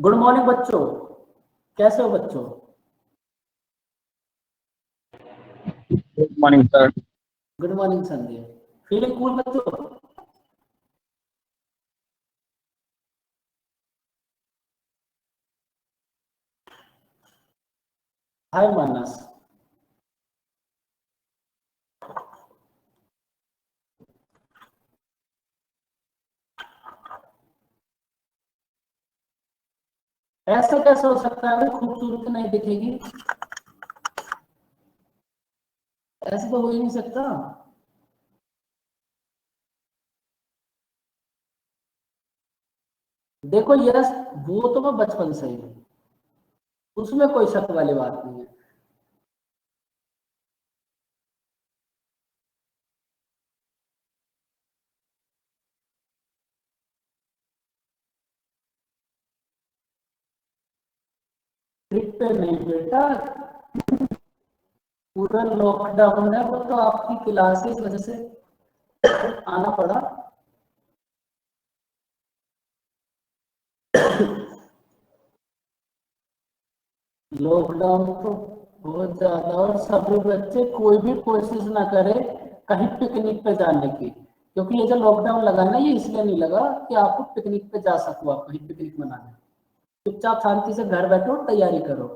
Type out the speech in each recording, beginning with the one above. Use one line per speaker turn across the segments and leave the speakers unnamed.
Good morning बच्चों। कैसे हो बच्चों?
Good morning sir.
Good morning Sanjay. Feeling cool बच्चों? हाय मानस। ऐसा कैसे हो सकता है? खूबसूरती नहीं दिखेगी? ऐसे तो हो ही नहीं सकता। देखो यस, वो तो मैं बचपन से ही हूँ, उसमें कोई शक वाली बात नहीं है। ट्रिप पे नहीं बेटा, पूरा लॉकडाउन है, वो तो आपकी क्लासेस वजह से आना पड़ा। लॉकडाउन तो बहुत ज्यादा, और सभी बच्चे कोई भी कोशिश ना करे कहीं पिकनिक पे जाने की, क्योंकि ये जो लॉकडाउन लगा ना, ये इसलिए नहीं लगा कि आपको पिकनिक पे जा सको, आप कहीं पिकनिक मनाने। चुपचाप शांति से घर बैठो, तैयारी करो।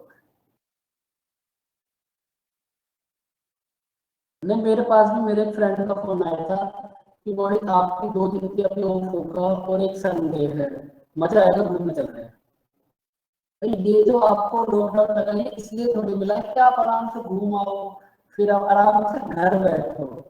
नहीं, मेरे पास भी मेरे फ्रेंड का फोन आया था कि मोहित आपकी 2 दिन की अभी ऑफ होगा और एक संडे है, मजा आएगा, घूमने चल रहे हैं। भाई ये जो आपको लॉकडाउन लगा है इसलिए थोड़ी मिला है कि आप आराम से घूम आओ, फिर आप आराम से घर बैठो।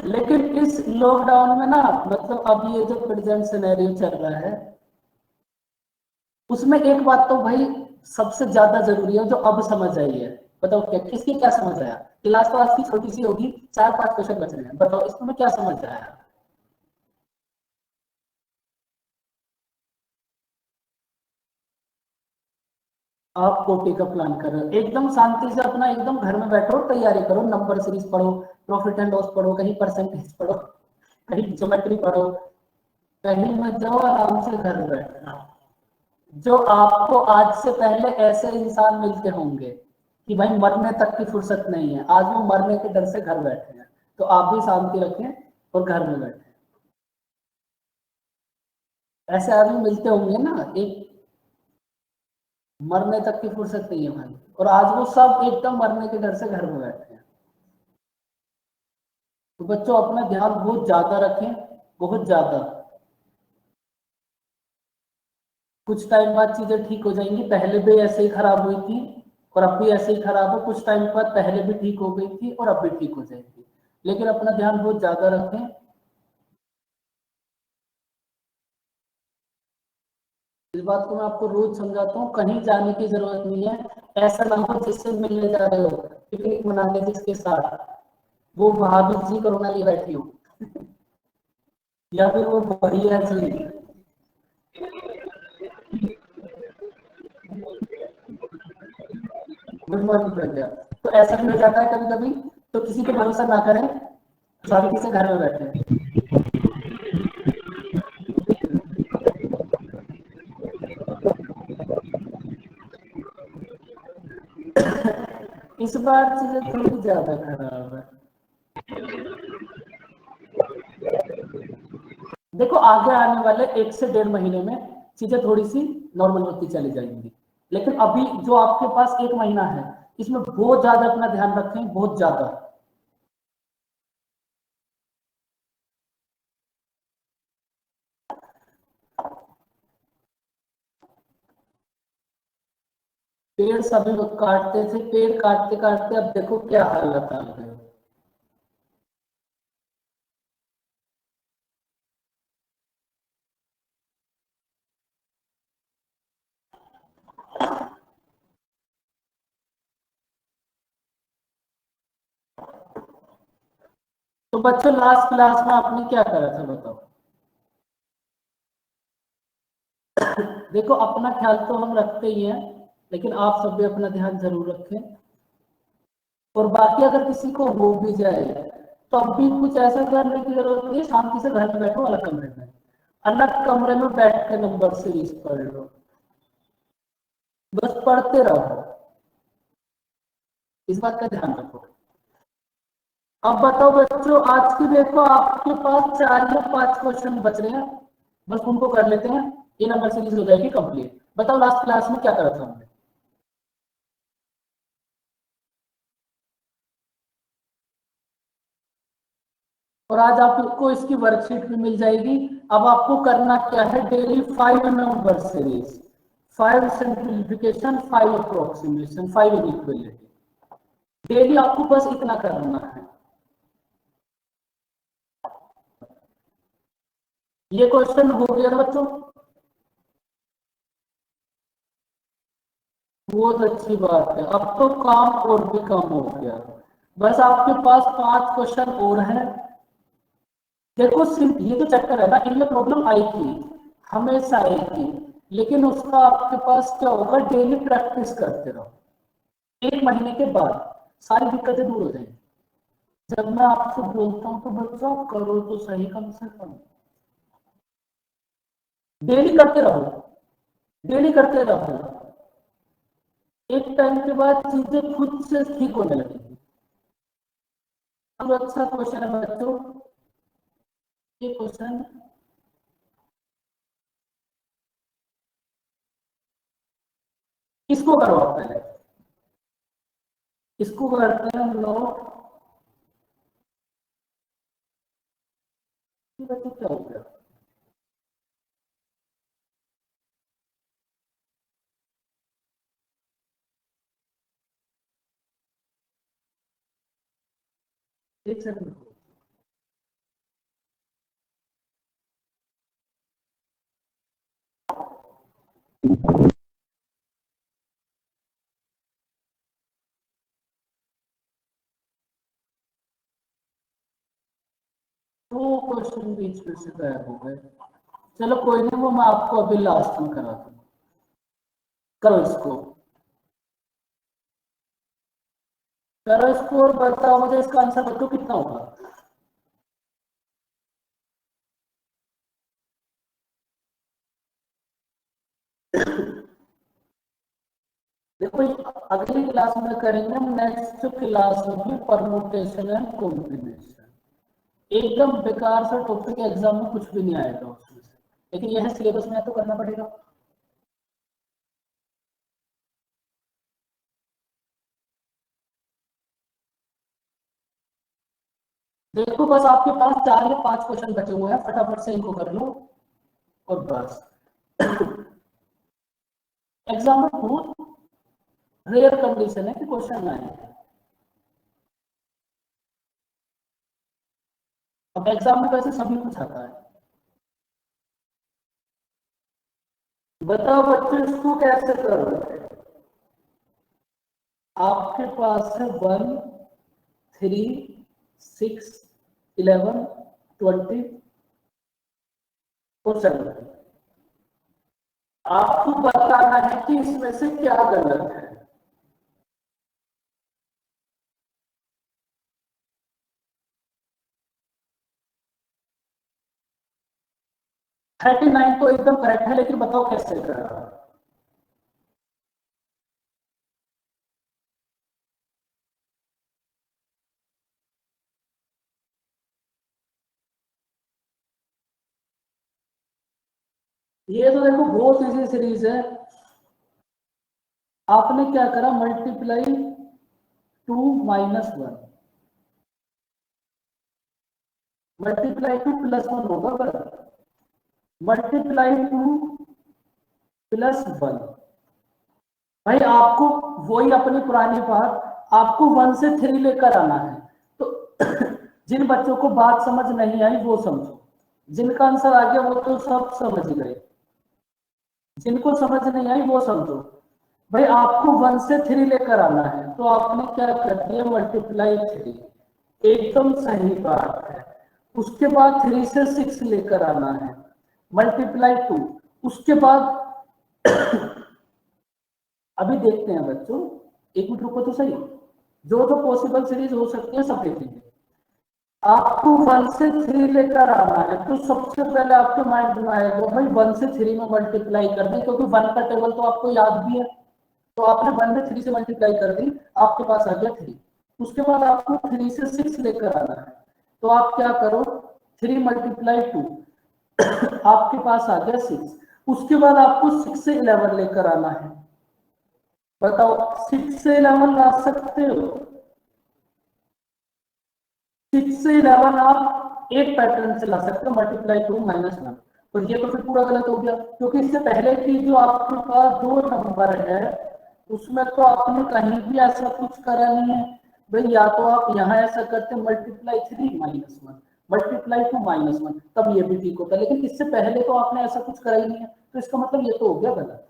लेकिन इस लॉकडाउन में ना, मतलब अब ये जो प्रेजेंट सिनेरियो चल रहा है, उसमें एक बात तो भाई सबसे ज्यादा जरूरी है जो अब समझ आई है। बताओ क्या, किसकी क्या समझ आया? क्लास तो आज की छोटी सी होगी, 4-5 क्वेश्चन बच रहे हैं, बताओ इसमें क्या समझ आया? आप कोटी का प्लान कर रहे हो, एकदम शांति से अपना एकदम घर में बैठो, तैयारी करो, नंबर सीरीज पढ़ो, प्रॉफिट एंड लॉस पढ़ो, कहीं परसेंटेज पढ़ो, कहीं ज्योमेट्री पढ़ो, कहीं मत जाओ, आराम से घर बैठना। जो आपको आज से पहले ऐसे इंसान मिलते होंगे कि भाई मरने तक की फुर्सत नहीं है, आज वो मरने के डर से घर बैठे हैं, तो आप भी शांति रखें और घर में बैठे। ऐसे आदमी मिलते होंगे ना, एक मरने तक की फुर्सत नहीं है भाई, और आज वो सब एकदम मरने के डर से घर में बैठे हैं। तो बच्चों अपना ध्यान बहुत ज्यादा रखें, बहुत ज्यादा। कुछ टाइम बाद चीजें ठीक हो जाएंगी, पहले भी ऐसे ही खराब हुई थी और अब भी ऐसे ही खराब है, कुछ टाइम बाद पहले भी ठीक हो गई थी और अब भी ठीक हो जाएगी। लेकिन अपना ध्यान बहुत ज्यादा रखें। इस बात को मैं आपको रोज समझाता हूँ, कहीं जाने की जरूरत नहीं है। ऐसा ना हो जिससे मिलने जा रहे हो, पिकनिक मनाने जिसके साथ, वो बहादुर जी कोरोना लिए बैठी हो, या फिर वो बढ़िया जी। गुड मॉर्निंग प्रज्ञा। तो ऐसा भी हो जाता है कभी कभी, तो किसी पे भरोसा ना करें, शांति से घर में बैठे। इस बार चीजें थोड़ी ज्यादा खराब है। देखो आगे आने वाले 1 से 1.5 महीने में चीजें थोड़ी सी नॉर्मल होती चली जाएंगी, लेकिन अभी जो आपके पास 1 महीना है, इसमें बहुत ज्यादा अपना ध्यान रखें, बहुत ज्यादा। पेड़ सभी लोग काटते थे, पेड़ काटते काटते अब देखो क्या हालत आ गई। तो बच्चों लास्ट क्लास में आपने क्या करा था बताओ? देखो अपना ख्याल तो हम रखते ही हैं, लेकिन आप सब भी अपना ध्यान जरूर रखें। और बाकी अगर किसी को हो भी जाए तो अभी कुछ ऐसा करने की जरूरत नहीं, शांति से घर में बैठो, अलग कमरे में बैठ के नंबर सीरीज पढ़ लो, बस पढ़ते रहो, इस बात का ध्यान रखो। अब बताओ बच्चों, आज की देखो आपके पास 4 या 5 क्वेश्चन बच रहे हैं, बस उनको कर लेते हैं, ये नंबर सीरीज हो जाएगी कंप्लीट। बताओ लास्ट क्लास में क्या करा था हमने? और आज आपको इसकी वर्कशीट भी मिल जाएगी। अब आपको करना क्या है, daily 5 number series, 5 simplification, 5 approximation, 5 inequality, daily आपको बस इतना करना है। ये क्वेश्चन हो गया बच्चों, बहुत अच्छी बात है। अब तो काम और भी कम हो गया, बस आपके पास 5 क्वेश्चन और हैं। देखो ये तो चक्कर है ना, इनमें प्रॉब्लम आएगी, हमेशा आएगी, लेकिन उसका आपके पास क्या होगा, डेली प्रैक्टिस करते रहो, 1 महीने के बाद सारी दिक्कतें दूर हो जाएंगी। जब मैं आपसे बोलता हूँ तो बच्चों करो तो सही, कम से कम डेली करते रहो, डेली करते रहो, एक टाइम के बाद चीजें खुद से ठीक होने लगेगी। अब अच्छा क्वेश्चन है बच्चों, ये क्वेश्चन इसको करो आप पहले, इसको करते हैं हम लोग। बच्चों क्या हो गया, एक सेकंड, दो क्वेश्चन बीच में से गायब हो गए। चलो कोई नहीं, वो मैं आपको अभी लास्ट में करा दूंगा, करो इसको, करो इसको और बताओ मुझे इसका आंसर, बताओ कितना होगा। देखो अगली क्लास में करेंगे, नेक्स्ट क्लास में परमुटेशन एंड कॉम्बिनेशन, एकदम बेकार सा टॉपिक, एग्जाम में कुछ भी नहीं आएगा उसमें से, लेकिन यह सिलेबस में तो करना पड़ेगा। देखो बस आपके पास 4 या 5 क्वेश्चन बचे हुए हैं, फटाफट से इनको कर लो और बस। एग्जाम में बहुत रेयर कंडीशन है कि क्वेश्चन ना आए। अब एग्जाम में वैसे सभी कुछ आता है। बताओ बच्चों इसको कैसे करोगे। आपके पास है 1, 3, 6, 11, 20 और 7। आपको बताना है कि इसमें से क्या गलत है। थर्टी 39 तो एकदम करेक्ट है, लेकिन बताओ कैसे कर रहा है। ये तो देखो बहुत इजी सीरीज है। आपने क्या करा, मल्टीप्लाई 2 माइनस 1, मल्टीप्लाई 2 प्लस 1 होगा, बराबर मल्टीप्लाई 2 प्लस 1। भाई आपको वही अपनी पुरानी बात, आपको 1 से 3 लेकर आना है। तो जिन बच्चों को बात समझ नहीं आई वो समझो, जिनका आंसर आ गया वो तो सब समझ गए, जिनको समझ नहीं आई वो समझो। भाई आपको 1 से 3 लेकर आना है, तो आपने क्या कर दिया, मल्टीप्लाई 3, एकदम सही बात है। उसके बाद 3 से 6 लेकर आना है, मल्टीप्लाई 2। उसके बाद अभी देखते हैं बच्चों, एक मिनट रुको तो सही, जो जो पॉसिबल सीरीज हो सकती है सब देखेंगे। आपको 1 से 3 लेकर आना है, तो सबसे पहले आपके माइंड में आएगा भाई 1 से 3 में मल्टीप्लाई कर दें, क्योंकि 1 का टेबल तो आपको याद भी है, तो आपने 1 में 3 से मल्टीप्लाई कर दी, आपके पास आ गया 3। उसके बाद आपको 3 से 6 लेकर आना है, तो आप क्या करो 3 मल्टीप्लाई 2 आपके पास आ गया 6। उसके बाद आपको 6 से 11 लेकर आना है, बताओ 6 से 11 ला सकते हो? 6 से 11 आप एक पैटर्न से ला सकते हो, मल्टीप्लाई 2 माइनस 1। तो ये तो फिर पूरा गलत हो गया, क्योंकि इससे पहले की जो आपके पास 2 नंबर है उसमें तो आपने कहीं भी ऐसा कुछ करा नहीं है भाई। या तो आप यहाँ ऐसा करते मल्टीप्लाई 3 माइनस 1, मल्टीप्लाई 2 माइनस 1, तब ये भी ठीक होता, लेकिन इससे पहले तो आपने ऐसा कुछ करा ही नहीं है, तो इसका मतलब ये तो हो गया गलत।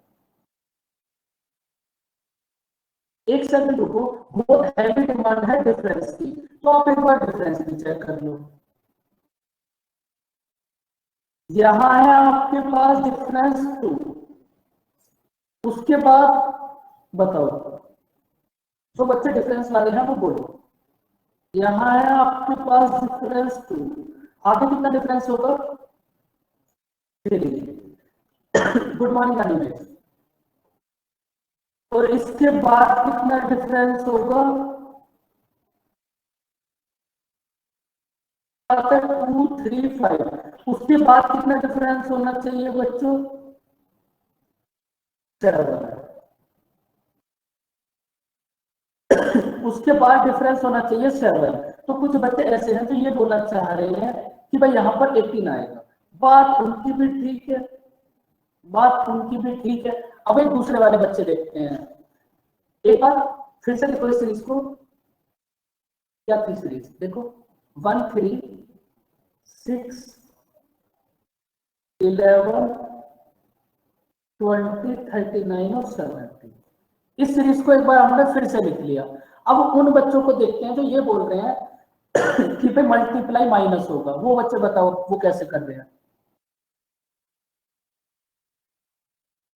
एक सेकंड रुको, बहुत हैवी डिमांड है डिफरेंस की, तो आप एक बार डिफरेंस भी चेक कर लो। यहां है आपके पास डिफरेंस 2, उसके बाद बताओ जो बच्चे डिफरेंस वाले हैं वो बोलो। यहां है आपके पास डिफरेंस 2, आगे कितना डिफरेंस होगा? 3। Good morning Animesh. और इसके बाद कितना डिफरेंस होगा? 2 3 5। उसके बाद कितना डिफरेंस होना चाहिए बच्चों? 7। उसके बाद डिफरेंस होना चाहिए 7। तो कुछ बच्चे ऐसे हैं जो ये बोलना चाह रहे हैं कि भाई यहाँ पर 18 आएगा, बात उनकी भी ठीक है, बात उनकी भी ठीक है। अब एक दूसरे वाले बच्चे देखते हैं, एक बार फिर से देखो इस सीरीज को, क्या थी सीरीज देखो, 1 3 6 11 20 39 और 70। इस सीरीज को एक बार हमने फिर से लिख लिया। अब उन बच्चों को देखते हैं जो ये बोल रहे हैं कि भाई मल्टीप्लाई माइनस होगा, वो बच्चे बताओ वो कैसे कर रहे हैं?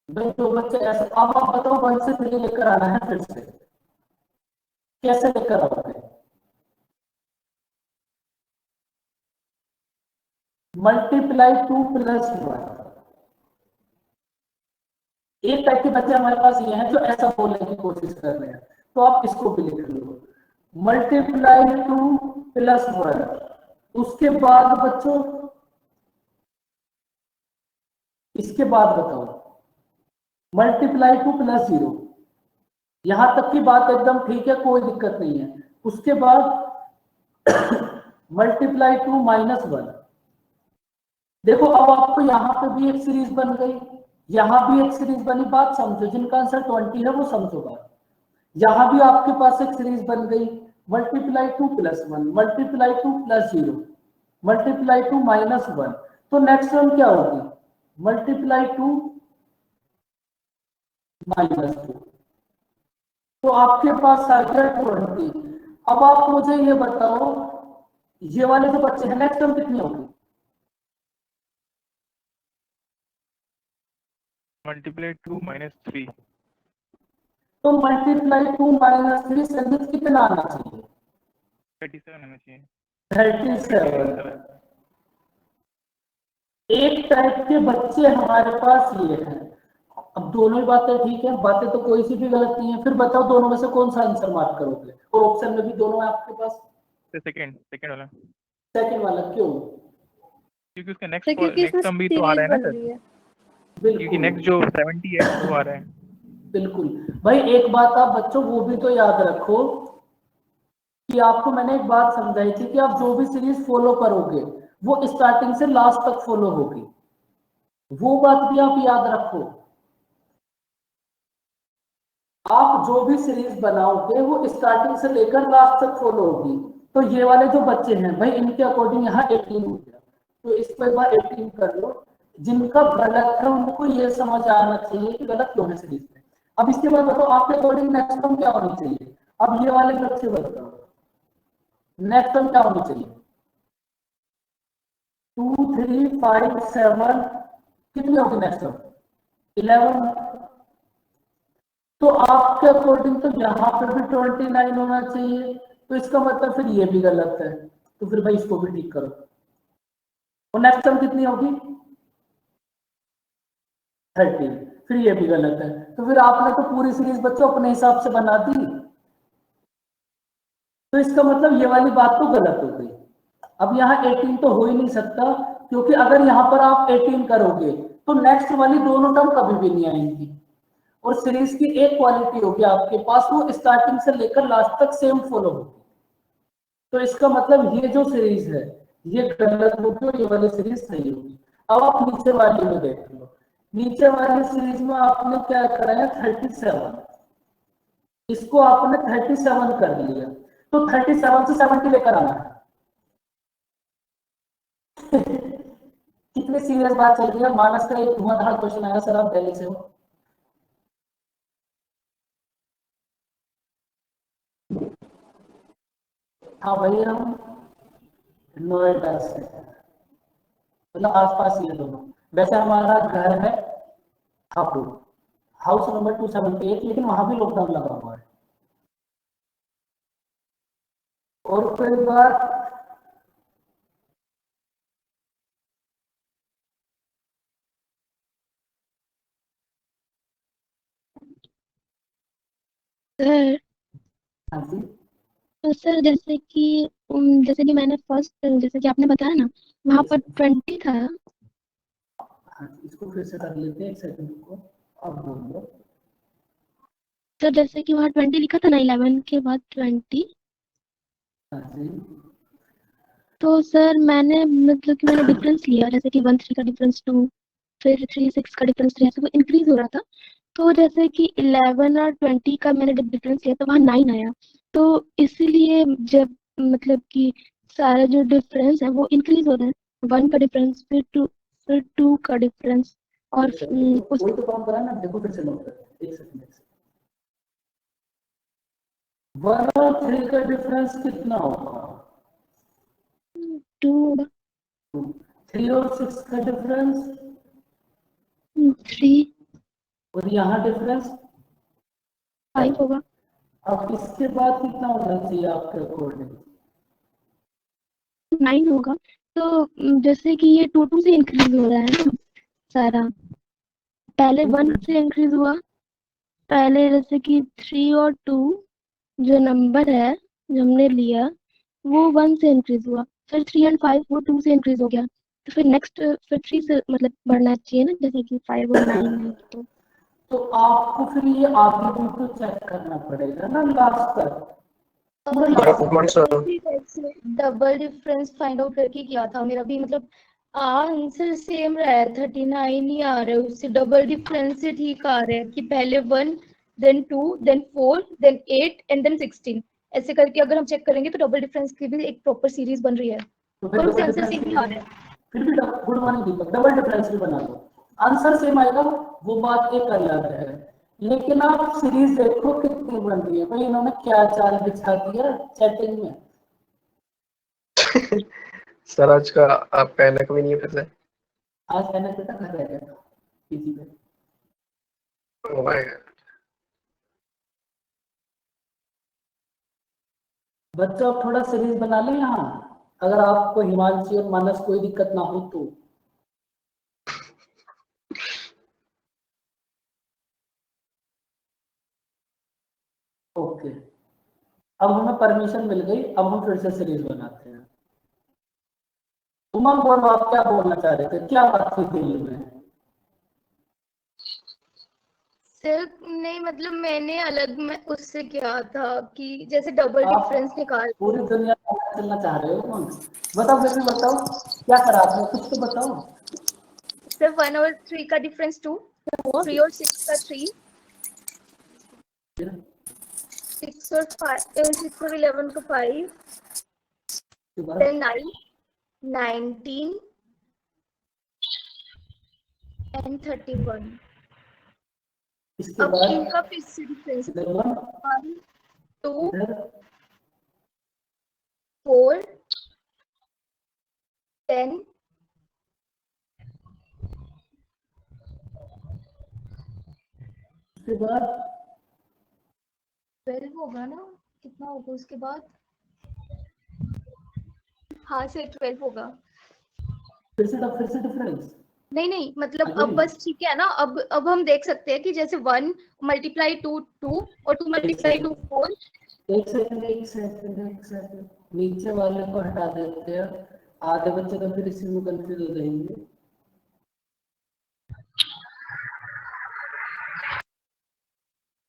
भाई जो बच्चे ऐसे, अब आप बताओ 1 से 3 लेकर आना है, फिर से कैसे लेकर आओगे? Multiply 2 plus 1। एक टाइप के बच्चे हमारे पास ये हैं जो ऐसा बोलने की कोशिश कर रहे हैं, तो आप इसको भी लिख लो, मल्टीप्लाई 2 प्लस 1। उसके बाद बच्चों इसके बाद बताओ मल्टीप्लाई 2 प्लस 0। यहां तक की बात एकदम ठीक है, कोई दिक्कत नहीं है। उसके बाद मल्टीप्लाई 2 माइनस 1। देखो अब आपको यहाँ पे भी एक सीरीज बन गई, यहां भी एक सीरीज बनी, बात समझो, जिनका आंसर 20 है वो समझो बात। यहां भी आपके पास एक सीरीज बन गई, multiply 2 plus 1, multiply 2 plus 0, multiply 2 minus 1। तो नेक्स्ट वन क्या होगी? Multiply 2 minus 2। तो आपके पास आ गया 20। अब आप मुझे ये बताओ, ये वाले जो बच्चे हैं नेक्स्ट टर्म कितनी होगी?
Multiply 2 minus 3।
तो मल्टीप्लाई 2 माइनस 3 संगीत कितना आना चाहिए?
37 आना चाहिए।
37। एक टाइप के बच्चे हमारे पास ये हैं। अब दोनों ही बातें ठीक है, बातें तो कोई सी भी गलत नहीं है, फिर बताओ दोनों में से कौन सा आंसर मार्क करोगे? और ऑप्शन में भी दोनों है आपके पास।
सेकंड वाला।
सेकंड वाला क्यों?
क्योंकि उसका नेक्स्ट टर्म भी तो आ रहा है ना सर, क्योंकि नेक्स्ट जो 70 है वो आ रहा है।
बिल्कुल भाई, एक बात आप बच्चों वो भी तो याद रखो कि आपको मैंने एक बात समझाई थी कि आप जो भी सीरीज फॉलो करोगे वो स्टार्टिंग से लास्ट तक फॉलो होगी, वो बात भी आप याद रखो। आप जो भी सीरीज बनाओगे वो स्टार्टिंग से लेकर लास्ट तक फॉलो होगी। तो ये वाले जो बच्चे हैं भाई, इनके अकॉर्डिंग यहाँ 18 हो गया, तो इसको एक बार 18 कर लो। जिनका गलत है उनको ये समझ आना चाहिए कि गलत क्यों है सीरीज में। अब इसके बाद बताओ आपके अकॉर्डिंग नेक्स्ट टर्म क्या होनी चाहिए? अब ये वाले बच्चे बताओ नेक्स्ट टर्म क्या होनी चाहिए? 2 3 5 7 कितनी होगी नेक्स्ट टर्म? 11। तो आपके अकॉर्डिंग तो यहाँ पे भी 29 होना चाहिए, तो इसका मतलब फिर ये भी गलत है। तो फिर भाई इसको भी ठीक करो। और नेक्स्ट टर्म कितनी होगी 30, फिर ये भी गलत है। तो फिर आपने तो पूरी सीरीज बच्चों अपने हिसाब से बना दी, तो इसका मतलब ये वाली बात तो गलत हो गई। अब यहाँ 18 तो हो ही नहीं सकता, क्योंकि अगर यहाँ पर आप 18 करोगे तो नेक्स्ट वाली दोनों टर्म कभी भी नहीं आएंगी। और सीरीज की एक क्वालिटी होगी आपके पास, वो स्टार्टिंग से लेकर लास्ट तक सेम फॉलो होगी। तो इसका मतलब ये जो सीरीज है ये गलत होगी और ये वाली सीरीज सही होगी। अब आप नीचे वाली में देख लो, नीचे वाली सीरीज में आपने क्या करा है 37, इसको आपने 37 कर लिया, तो 37 से 70 लेकर आना है। कितनी सीरियस बात चल रही है। मानस का एक धुआंधार क्वेश्चन आया, सर आप दिल्ली से हो। हाँ भाई हम नोएडा से, मतलब आसपास ही है दोनों। वैसे हमारा घर है हापुड़, हाउस नंबर 278, लेकिन वहां भी लॉकडाउन लगा हुआ है। और कोई बात
सर,
हाँ जी,
तो सर जैसे कि मैंने फर्स्ट, जैसे कि आपने बताया ना, वहाँ पर 20 था।
हाँ इसको फिर से कर लेते हैं, एक सेकंड को। अब बोल दो
सर जैसे कि वहाँ 20 लिखा था ना, 11 के बाद 20।
हाँ जी।
तो सर मैंने मतलब कि मैंने डिफरेंस लिया, जैसे कि 1 3 का डिफरेंस 2, फिर 3 6 का डिफरेंस 3, ऐसे वो इंक्रीज हो रहा था। तो जैसे कि 11 और 20 का मैंने जब डिफरेंस लिया तो वहाँ 9 आया। तो इसीलिए जब मतलब कि सारा जो डिफरेंस है वो इंक्रीज हो रहा है। 1 का डिफरेंस, फिर 2 का डिफरेंस, और उस
वही तो काम करा ना, देखो फिर से नोट कर, एक सेकंड। 1 और 3 का डिफरेंस कितना होगा
2
3 और 6 का डिफरेंस,
3
और यहाँ डिफरेंस
5 होगा।
अब इसके बाद कितना होना चाहिए आपके अकॉर्डिंग
9 होगा। तो जैसे कि ये 2 2 से इंक्रीज हो रहा है ना सारा। पहले 1 से इंक्रीज हुआ, पहले जैसे कि 3 और 2 जो नंबर है जो हमने लिया वो 1 से इंक्रीज हुआ, फिर 3 और 5 वो 2 से इंक्रीज हो गया। तो फिर नेक्स्ट फिर 3 से मतलब बढ़ना चाहिए ना, जैसे कि 5 और 9 है
तो आपको फिर ये आगे भी तो चेक करना पड़ेगा ना लास्ट तक।
डबल डिफरेंस फाइंड आउट करके किया था मेरा भी, मतलब आंसर सेम रहा है, 39 ही आ रहा है, उससे डबल डिफरेंस से ठीक आ रहा है कि पहले 1 then 2 then 4 then 8 and then 16, ऐसे करके अगर हम चेक करेंगे तो डबल डिफरेंस की भी एक प्रॉपर सीरीज बन रही है।
तो फिर
और उससे
डबल
आंसर
डिफरेंस
सेम ही आ रहा है।
फिर भी गुड मॉर्निंग दीपक, डबल डिफरेंस भी बना दो, आंसर सेम आएगा, वो बात एक अलग है। लेकिन आप सीरीज देखो कितनी बन रही है भाई, इन्होंने क्या चाल बिछा दिया चैटिंग में।
सर आज का आपका ऐनक भी नहीं है फिर से।
आज मैंने बेटा घर रह गया पीजी में।
Oh my God.
बच्चों आप थोड़ा सीरीज बना लें यहाँ, अगर आपको हिमांशी और मानस कोई दिक्कत ना हो तो। ओके, अब हमें परमिशन मिल गई, अब हम फिर से सीरीज बनाते हैं। उमंग बोलो, आप क्या बोलना चाह रहे थे, क्या बात थी दिल में।
सर नहीं, मतलब मैंने अलग में उससे किया था कि जैसे डबल
आप
डिफरेंस निकाल
पूरी दुनिया में चलना चाह रहे हो उमंग, बताओ फिर भी बताओ क्या करा आपने, कुछ तो बताओ।
सर 1 और 3 का डिफरेंस 2, 3 और 6 का 3, 6 और 11 का 5, then 9, 19 and 31।
इसके
अब
बाद
इनका फिर से डिफरेंस 1 2 4 10
इसके बाद
12 होगा ना, कितना होगा उसके बाद हाँ सर 12 होगा।
फिर से डिफरेंस
नहीं मतलब
अभी?
अब बस ठीक है ना, अब हम देख सकते हैं कि जैसे 1 मल्टीप्लाई 2 2 और 2 मल्टीप्लाई 2 4।
एक सेकंड नीचे वाले को हटा देते हैं, आधे बच्चे तो फिर इसी में कंफ्यूज हो जाएंगे।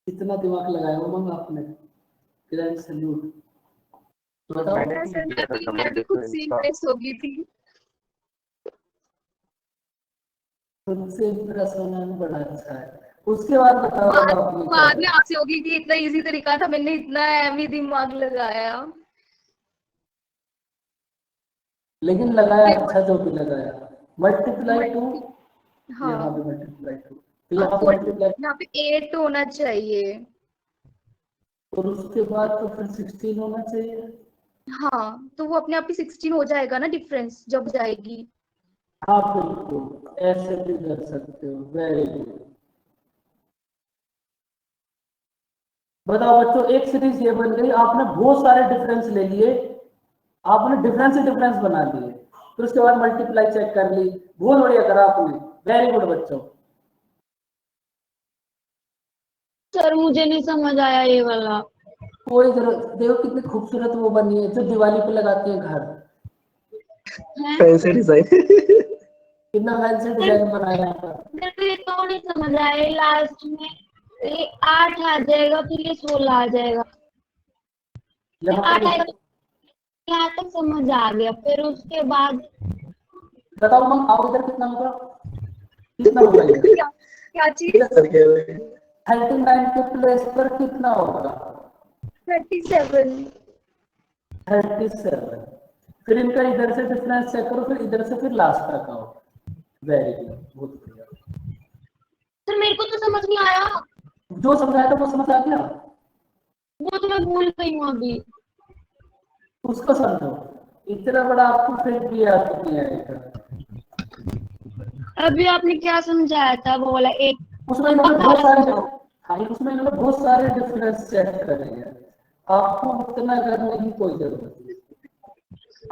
इतना दिमाग लगाया उमंग आपने, ग्रैंड सैल्यूट। बताओ
मैं भी खुद से इम्प्रेस हो गई थी।
खुद से इम्प्रेस होना भी बड़ा अच्छा है। उसके बाद बताओ अब आपने क्या
बाद में
किया?
आपसे होगी कि इतना इजी तरीका था, मैंने इतना एमी दिमाग लगाया।
लेकिन लगाया अच्छा, जो भी लगाया। मल्टीप्लाई 2,
हाँ
यहाँ पे मल्टीप्लाई 2,
अब
यहाँ पे मल्टीप्लाई,
यहाँ पे 8 होना चाहिए।
और उसके बाद तो फिर 16 होना चाहिए।
हाँ तो वो अपने आप ही 16 हो जाएगा ना, डिफरेंस जब जाएगी।
हाँ बिल्कुल, ऐसे भी कर सकते हो, वेरी गुड। बताओ बच्चों, एक सीरीज ये बन गई, आपने बहुत सारे डिफरेंस ले लिए, आपने डिफरेंस ही डिफरेंस बना लिए, फिर उसके बाद मल्टीप्लाई चेक कर ली, बहुत बढ़िया करा आपने, वेरी गुड बच्चों।
सर मुझे नहीं समझ आया ये वाला।
कोई जरूरत देखो, कितनी खूबसूरत वो बनी है जो दिवाली पे लगाते हैं घर,
फैंसी डिजाइन।
कितना फैंसी डिजाइन बनाया है यहाँ पर।
मेरे को ये तो नहीं समझ आया, लास्ट में ये 8 आ जाएगा फिर ये 16 आ जाएगा।
यहाँ
8
पर
आएगा, यहाँ तक समझ आ गया, फिर उसके बाद
बताओ हम, आओ इधर, कितना होगा, कितना होगा इधर?
क्या चीज?
39 के प्लेस पर कितना होगा?
37।
37। फिर इनका इधर से डिफरेंस चेक करो, फिर इधर से फिर लास्ट तक आओ, वेरी गुड, बहुत बढ़िया।
सर मेरे को तो समझ नहीं आया,
जो समझाया था वो समझ आ गया,
वो तो मैं भूल गई हूँ अभी।
उसको समझो, इतना बड़ा आपको फिर भी याद नहीं आएगा।
अभी आपने क्या समझाया था, वो वाला एक
उसमें इन्होंने बहुत सारे, हाँ उसमें इन्होंने बहुत सारे डिफरेंस चेक करे हैं, आपको उतना करने की कोई जरूरत नहीं,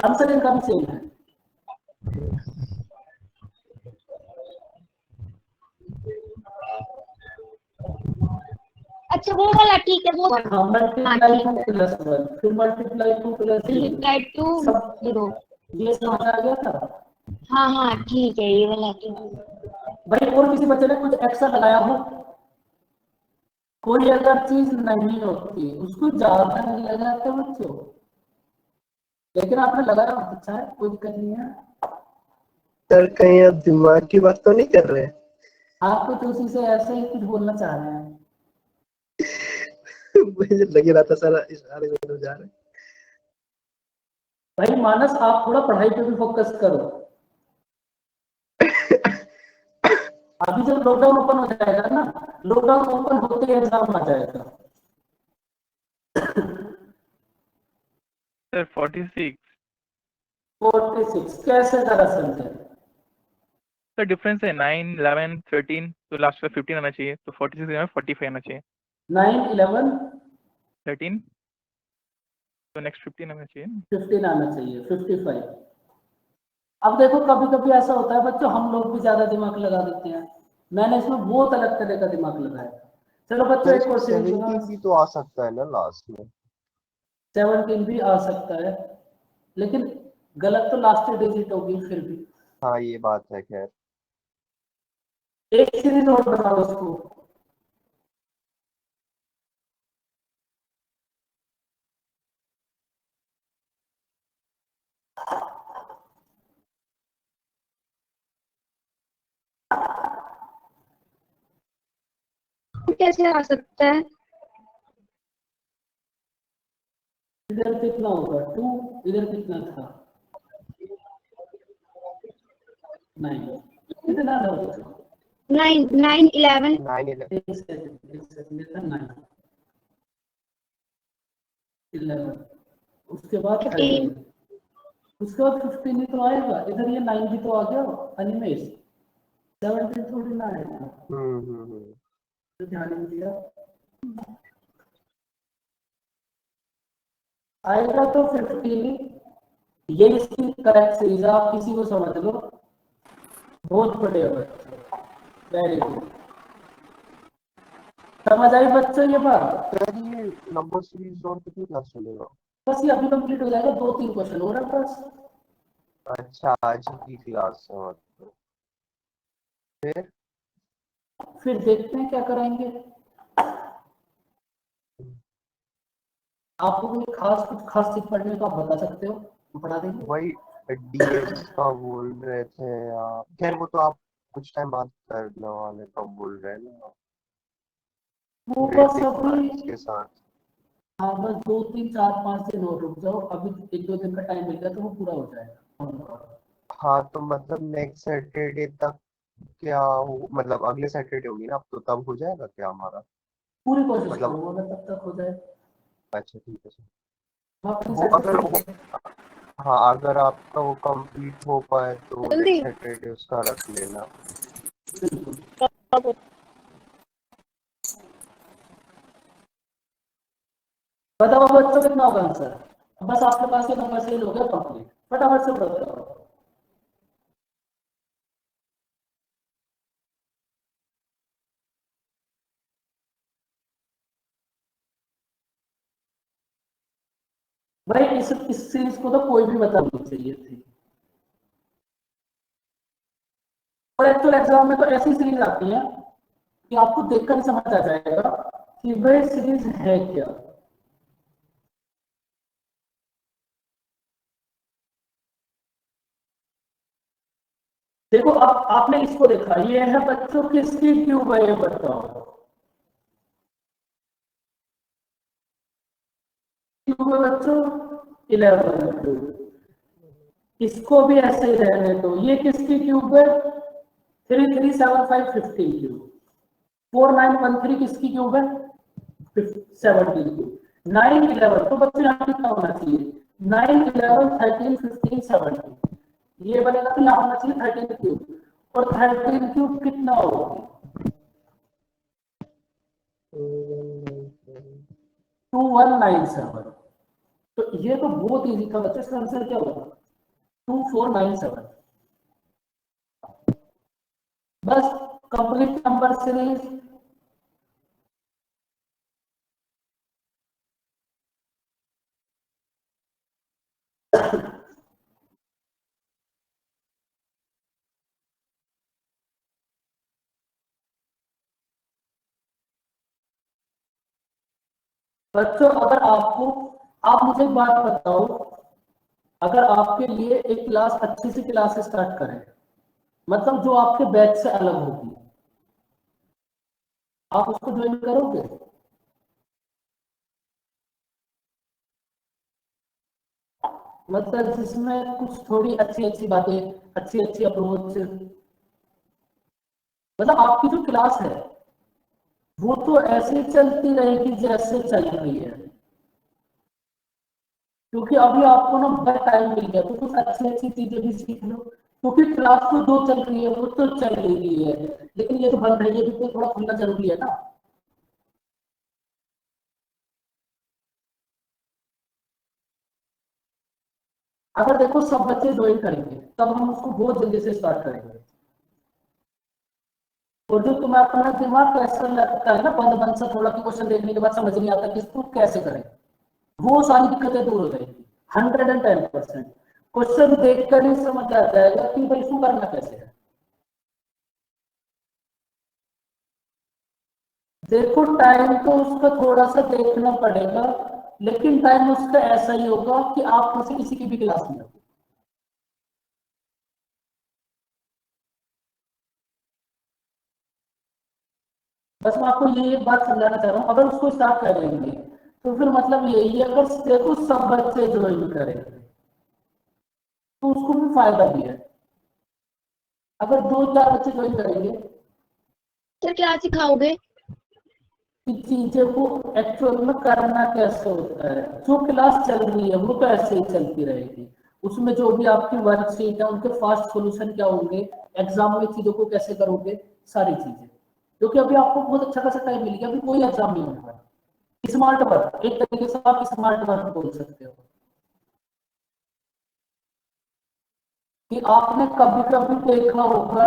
आंसर इनका भी सेम है।
अच्छा वो वाला ठीक है, वो
हाँ, मल्टीप्लाई 2 प्लस 1, फिर मल्टीप्लाई 2 प्लस 0,
मल्टीप्लाई 2
सब
0।
ये समझ आ गया था
हाँ हाँ ठीक है, ये वाला ठीक है।
भाई। और किसी बच्चे ने कुछ एक्स्ट्रा लगाया हो? कोई अगर चीज नहीं होती उसको ज्यादा नहीं लगाते बच्चों, लेकिन आपने लगाया हो, अच्छा है, कोई दिक्कत नहीं है।
सर कहीं आप दिमाग की बात तो नहीं कर रहे?
आपको तो उसी से ऐसे ही कुछ बोलना चाह रहे हैं।
मुझे लग रहा था सर इशारे में जा रहे।
भाई मानस, आप थोड़ा पढ़ाई पे भी फोकस करो। अभी जब लॉकडाउन ओपन हो जाएगा ना, लॉकडाउन ओपन होते ही एग्जाम आ जाएगा।
सर 46।
46 कैसे जरा समझे?
सर डिफरेंस है 9 11 13, तो लास्ट में 15 आना चाहिए, तो 46 में 45 आना चाहिए।
9 11
13, तो नेक्स्ट 15 आना चाहिए।
15 आना चाहिए, 55। अब देखो कभी कभी ऐसा होता है बच्चों, हम लोग भी ज्यादा दिमाग लगा देते हैं, मैंने इसमें बहुत अलग तरह का दिमाग लगाया। चलो बच्चों, एक क्वेश्चन सुनो।
17 भी तो आ सकता है ना लास्ट में।
17 भी आ सकता है, लेकिन गलत तो लास्ट डिजिट होगी फिर भी।
हाँ ये बात है खैर।
एक सीरीज और बनाओ उसको।
कैसे आ सकता है?
इधर कितना होगा 2, इधर कितना था 9, कितना था
9 9 11
9 11
एक सेकंड, इधर 9 11, उसके बाद 13, उसके बाद 15 ही तो आएगा, इधर ये 9 भी तो आ गया अनिमेश, 17 थोड़ी ना आएगा, तो ध्यान नहीं दिया। आएगा तो 15, ये इसकी करेक्ट सीरीज, आप किसी को समझ लो, बहुत बड़े हो बच्चे, वेरी गुड। समझ आई बच्चों ये बात?
सर ये नंबर सीरीज और कितनी क्लास चलेगा?
बस ये अभी कंप्लीट हो जाएगा, 2-3 क्वेश्चन हो रहा है बस।
अच्छा, आज की क्लास है मतलब।
फिर देखते हैं क्या कराएंगे। आपको कोई कुछ खास चीज पढ़ने को आप बता सकते हो, तो पढ़ा देंगे।
वही डीएक्स का बोल रहे थे आप, खैर वो तो आप कुछ टाइम बाद करने वाले का बोल रहे हैं ना,
वो बस
वैदिक
अभी,
मैथ्स के साथ।
हाँ बस 2-3-4-5 दिन और रुक जाओ, अभी 1-2 दिन का टाइम मिल गया तो वो पूरा हो जाएगा।
हाँ तो मतलब नेक्स्ट सैटरडे तक क्या हो, मतलब अगले सैटरडे होगी ना, अब तो तब हो जाएगा क्या हमारा?
पूरी कोशिश
मतलब
करूंगा मैं तब तक हो जाए।
अच्छा ठीक है सर।
मैं अपनी
वो
साइड
अगर
से
हाँ अगर आपका वो कंप्लीट हो पाए तो
जल्दी।
नेक्स्ट सैटरडे उसका रख लेना।
बताओ बच्चों कितना होगा आंसर? बस आपके पास ये नंबर से हो गया कंप्लीट, फटाफट से बताओ। भाई इस सीरीज को तो कोई भी बता नहीं चाहिए थी, और एक्चुअल एग्जाम में तो ऐसी सीरीज आती है कि आपको देखकर ही समझ आ जाएगा कि वह सीरीज है क्या। देखो अब आपने इसको देखा, ये है बच्चों किसकी क्यूब है, ये बताओ। क्यूब है बच्चों 11। इसको भी ऐसे ही रहने दो, ये किसकी क्यूब है? 337515 क्यूब। 4913 किसकी क्यूब है? 17 क्यूब। 911 तो बच्चों यहाँ कितना होना चाहिए? 9 11 13 15 17, ये बनेगा तो यहाँ होना चाहिए 13 क्यूब, और 13 क्यूब कितना होगा? 2197। तो ये तो बहुत इजी था बच्चों, इसका आंसर क्या होगा? 2497। बस कंप्लीट नंबर सीरीज। बच्चों अगर आपको, आप मुझे एक बात बताओ, अगर आपके लिए एक क्लास अच्छी सी क्लास स्टार्ट करें, मतलब जो आपके बैच से अलग होगी, आप उसको ज्वाइन करोगे? मतलब जिसमें कुछ थोड़ी अच्छी अच्छी बातें, अच्छी अच्छी अप्रोच, मतलब आपकी जो क्लास है वो तो ऐसे चलती रहेगी जैसे चल रही है, क्योंकि अभी आपको ना बहुत टाइम मिल गया तो कुछ अच्छी अच्छी चीजें भी सीख लो, क्योंकि क्लास तो जो चल रही है वो तो चल रही है, लेकिन ये तो बंद है, ये भी तो थोड़ा खुलना जरूरी है ना। अगर देखो सब बच्चे ज्वाइन करेंगे तब हम उसको बहुत जल्दी से स्टार्ट करेंगे, और जो तुम्हें अपना दिमाग कैसा लगता है ना, बंद बंद सा थोड़ा क्वेश्चन देखने के बाद समझ नहीं आता कि इसको कैसे करें, वो सारी दिक्कतें दूर हो जाएगी। 110%। क्वेश्चन देखकर ही समझ आ जाएगा कि भाई इसको करना कैसे है। देखो टाइम तो उसका थोड़ा सा देखना पड़ेगा, लेकिन टाइम उसका ऐसा ही होगा कि आप में से किसी की भी क्लास में हो। बस मैं आपको ये एक बात समझाना चाह रहा हूँ, अगर उसको स्टार्ट कर लेंगे तो फिर मतलब यही है, अगर देखो सब बच्चे ज्वाइन करें तो उसको भी फायदा भी है। अगर 2-4 बच्चे ज्वाइन करेंगे
सर क्या सिखाओगे?
कि चीजें को एक्चुअल में करना कैसे होता है, जो क्लास चल रही है वो तो ऐसे ही चलती रहेगी, उसमें जो भी आपकी वर्कशीट है उनके फास्ट सॉल्यूशन क्या होंगे, एग्जाम में चीजों को कैसे करोगे, सारी चीजें, क्योंकि अभी आपको बहुत अच्छा खासा टाइम मिल गया, अभी कोई एग्जाम नहीं होने वाला। स्मार्ट वर्क, एक तरीके से आप स्मार्ट वर्क बोल सकते हो। कि आपने कभी कभी देखा होगा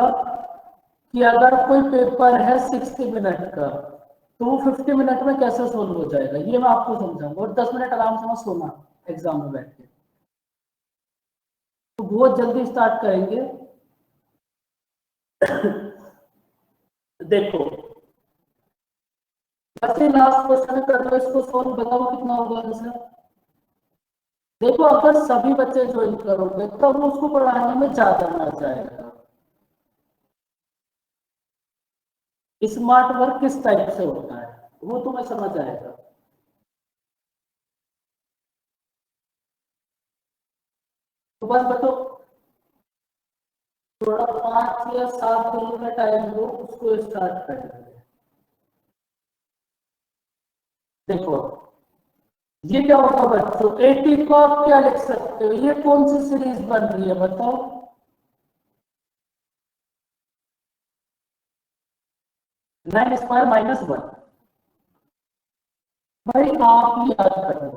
कि अगर कोई पेपर है 60 मिनट का तो वो 50 मिनट में कैसे सोल्व हो जाएगा, ये मैं आपको समझाऊंगा। और 10 मिनट आराम से मैं सोना एग्जाम में बैठ के, तो बहुत जल्दी स्टार्ट करेंगे। देखो बच्चे लास्ट क्वेश्चन कर लो, इसको सोल्व बताओ कितना होगा आंसर। देखो अगर सभी बच्चे ज्वाइन करोगे तब तो उसको पढ़ाने में ज्यादा मजा आएगा। स्मार्ट वर्क किस टाइप से होता है वो तुम्हें समझ आएगा। तो बस बताओ, थोड़ा 5 या 7 दिन का टाइम दो, उसको स्टार्ट करेंगे। देखो ये क्या होगा बच्चों, 80 को आप क्या लिख सकते हो, ये कौन सी सीरीज बन रही है बताओ। Nine square minus 1। भाई आप ही याद करो,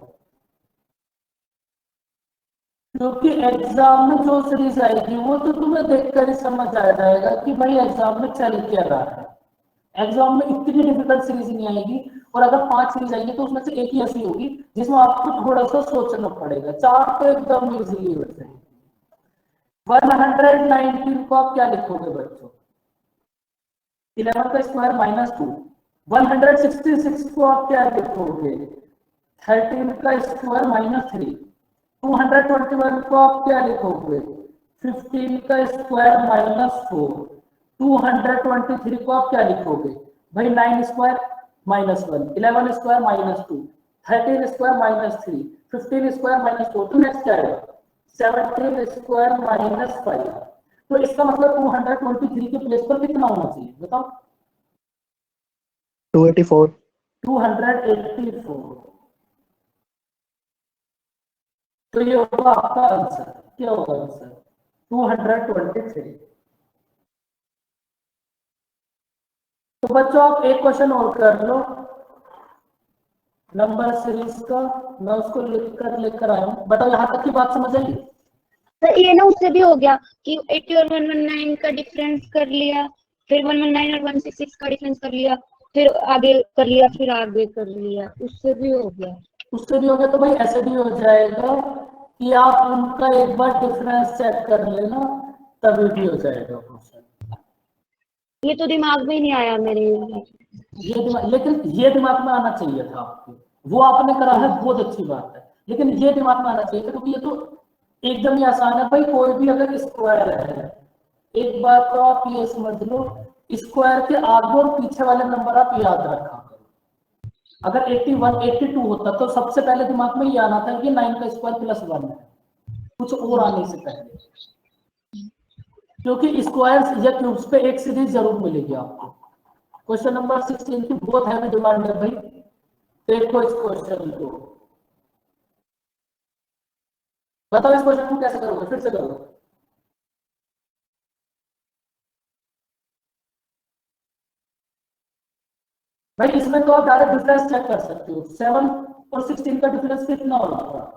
क्योंकि एग्जाम में जो सीरीज आएगी वो तो तुम्हें देखकर ही समझ आ जाएगा कि भाई एग्जाम में चल क्या रहा है। एग्जाम में इतनी डिफिकल्ट सीरीज नहीं आएगी, और अगर 5 सीरीज आएंगी तो उसमें से एक ही ऐसी होगी जिसमें आपको थोड़ा सा सोचना पड़ेगा। 4 तो एकदम इजीली हो जाएगी। 119 को आप क्या लिखोगे बच्चों, 11 का स्क्वायर माइनस 2। 166 को आप क्या लिखोगे, 13 का स्क्वायर माइनस 3। 221 को आप क्या लिखोगे, 15 का स्क्वायर माइनस 4। 223 को आप क्या लिखोगे भाई, 9 square minus 1। 11 square minus 2। 13 square minus 3। 15 square minus 4। तो नेक्स्ट क्या है, 17 स्क्वायर माइनस 5। तो इसका मतलब 223 के प्लेस पर कितना होना चाहिए बताओ,
284।
284। तो ये होगा आपका आंसर। क्या होगा आंसर, 223। तो बच्चों आप एक क्वेश्चन और कर लो नंबर सीरीज का, मैं उसको लेकर आया हूं। बताओ यहाँ तक की बात समझ आई।
सर ये ना उससे भी हो गया कि 80 और 119 का डिफरेंस कर लिया, फिर 119 और 166 का डिफरेंस कर लिया, फिर आगे कर लिया, फिर आगे कर लिया, उससे भी हो गया।
उससे भी हो गया तो भाई ऐसे भी हो जाएगा कि आप उनका एक बार डिफरेंस चेक कर लेना, तभी भी हो जाएगा क्वेश्चन।
ये तो दिमाग में ही नहीं आया मेरे।
लेकिन ये दिमाग में आना चाहिए था आपके, वो आपने करा है बहुत अच्छी बात है, लेकिन ये दिमाग में आना चाहिए था क्योंकि ये तो एकदम ही आसान है भाई। कोई भी अगर स्क्वायर है, एक बात तो आप ये समझ लो, स्क्वायर के आगे और पीछे वाले नंबर आप याद रखा करो। अगर 81 82 होता तो सबसे पहले दिमाग में ये आना था कि 9 का स्क्वायर प्लस 1 है, कुछ और आने से पहले, क्योंकि स्क्वायर्स या क्यूब्स पे एक सीरीज जरूर मिलेगी आपको। क्वेश्चन नंबर 16 की बहुत हैवी डिमांड है भाई, देखो इस क्वेश्चन को। बताओ इस क्वेश्चन को कैसे करोगे, फिर से करो। भाई इसमें तो आप डायरेक्ट डिफरेंस चेक कर सकते हो। 7 और 16 का डिफरेंस कितना होगा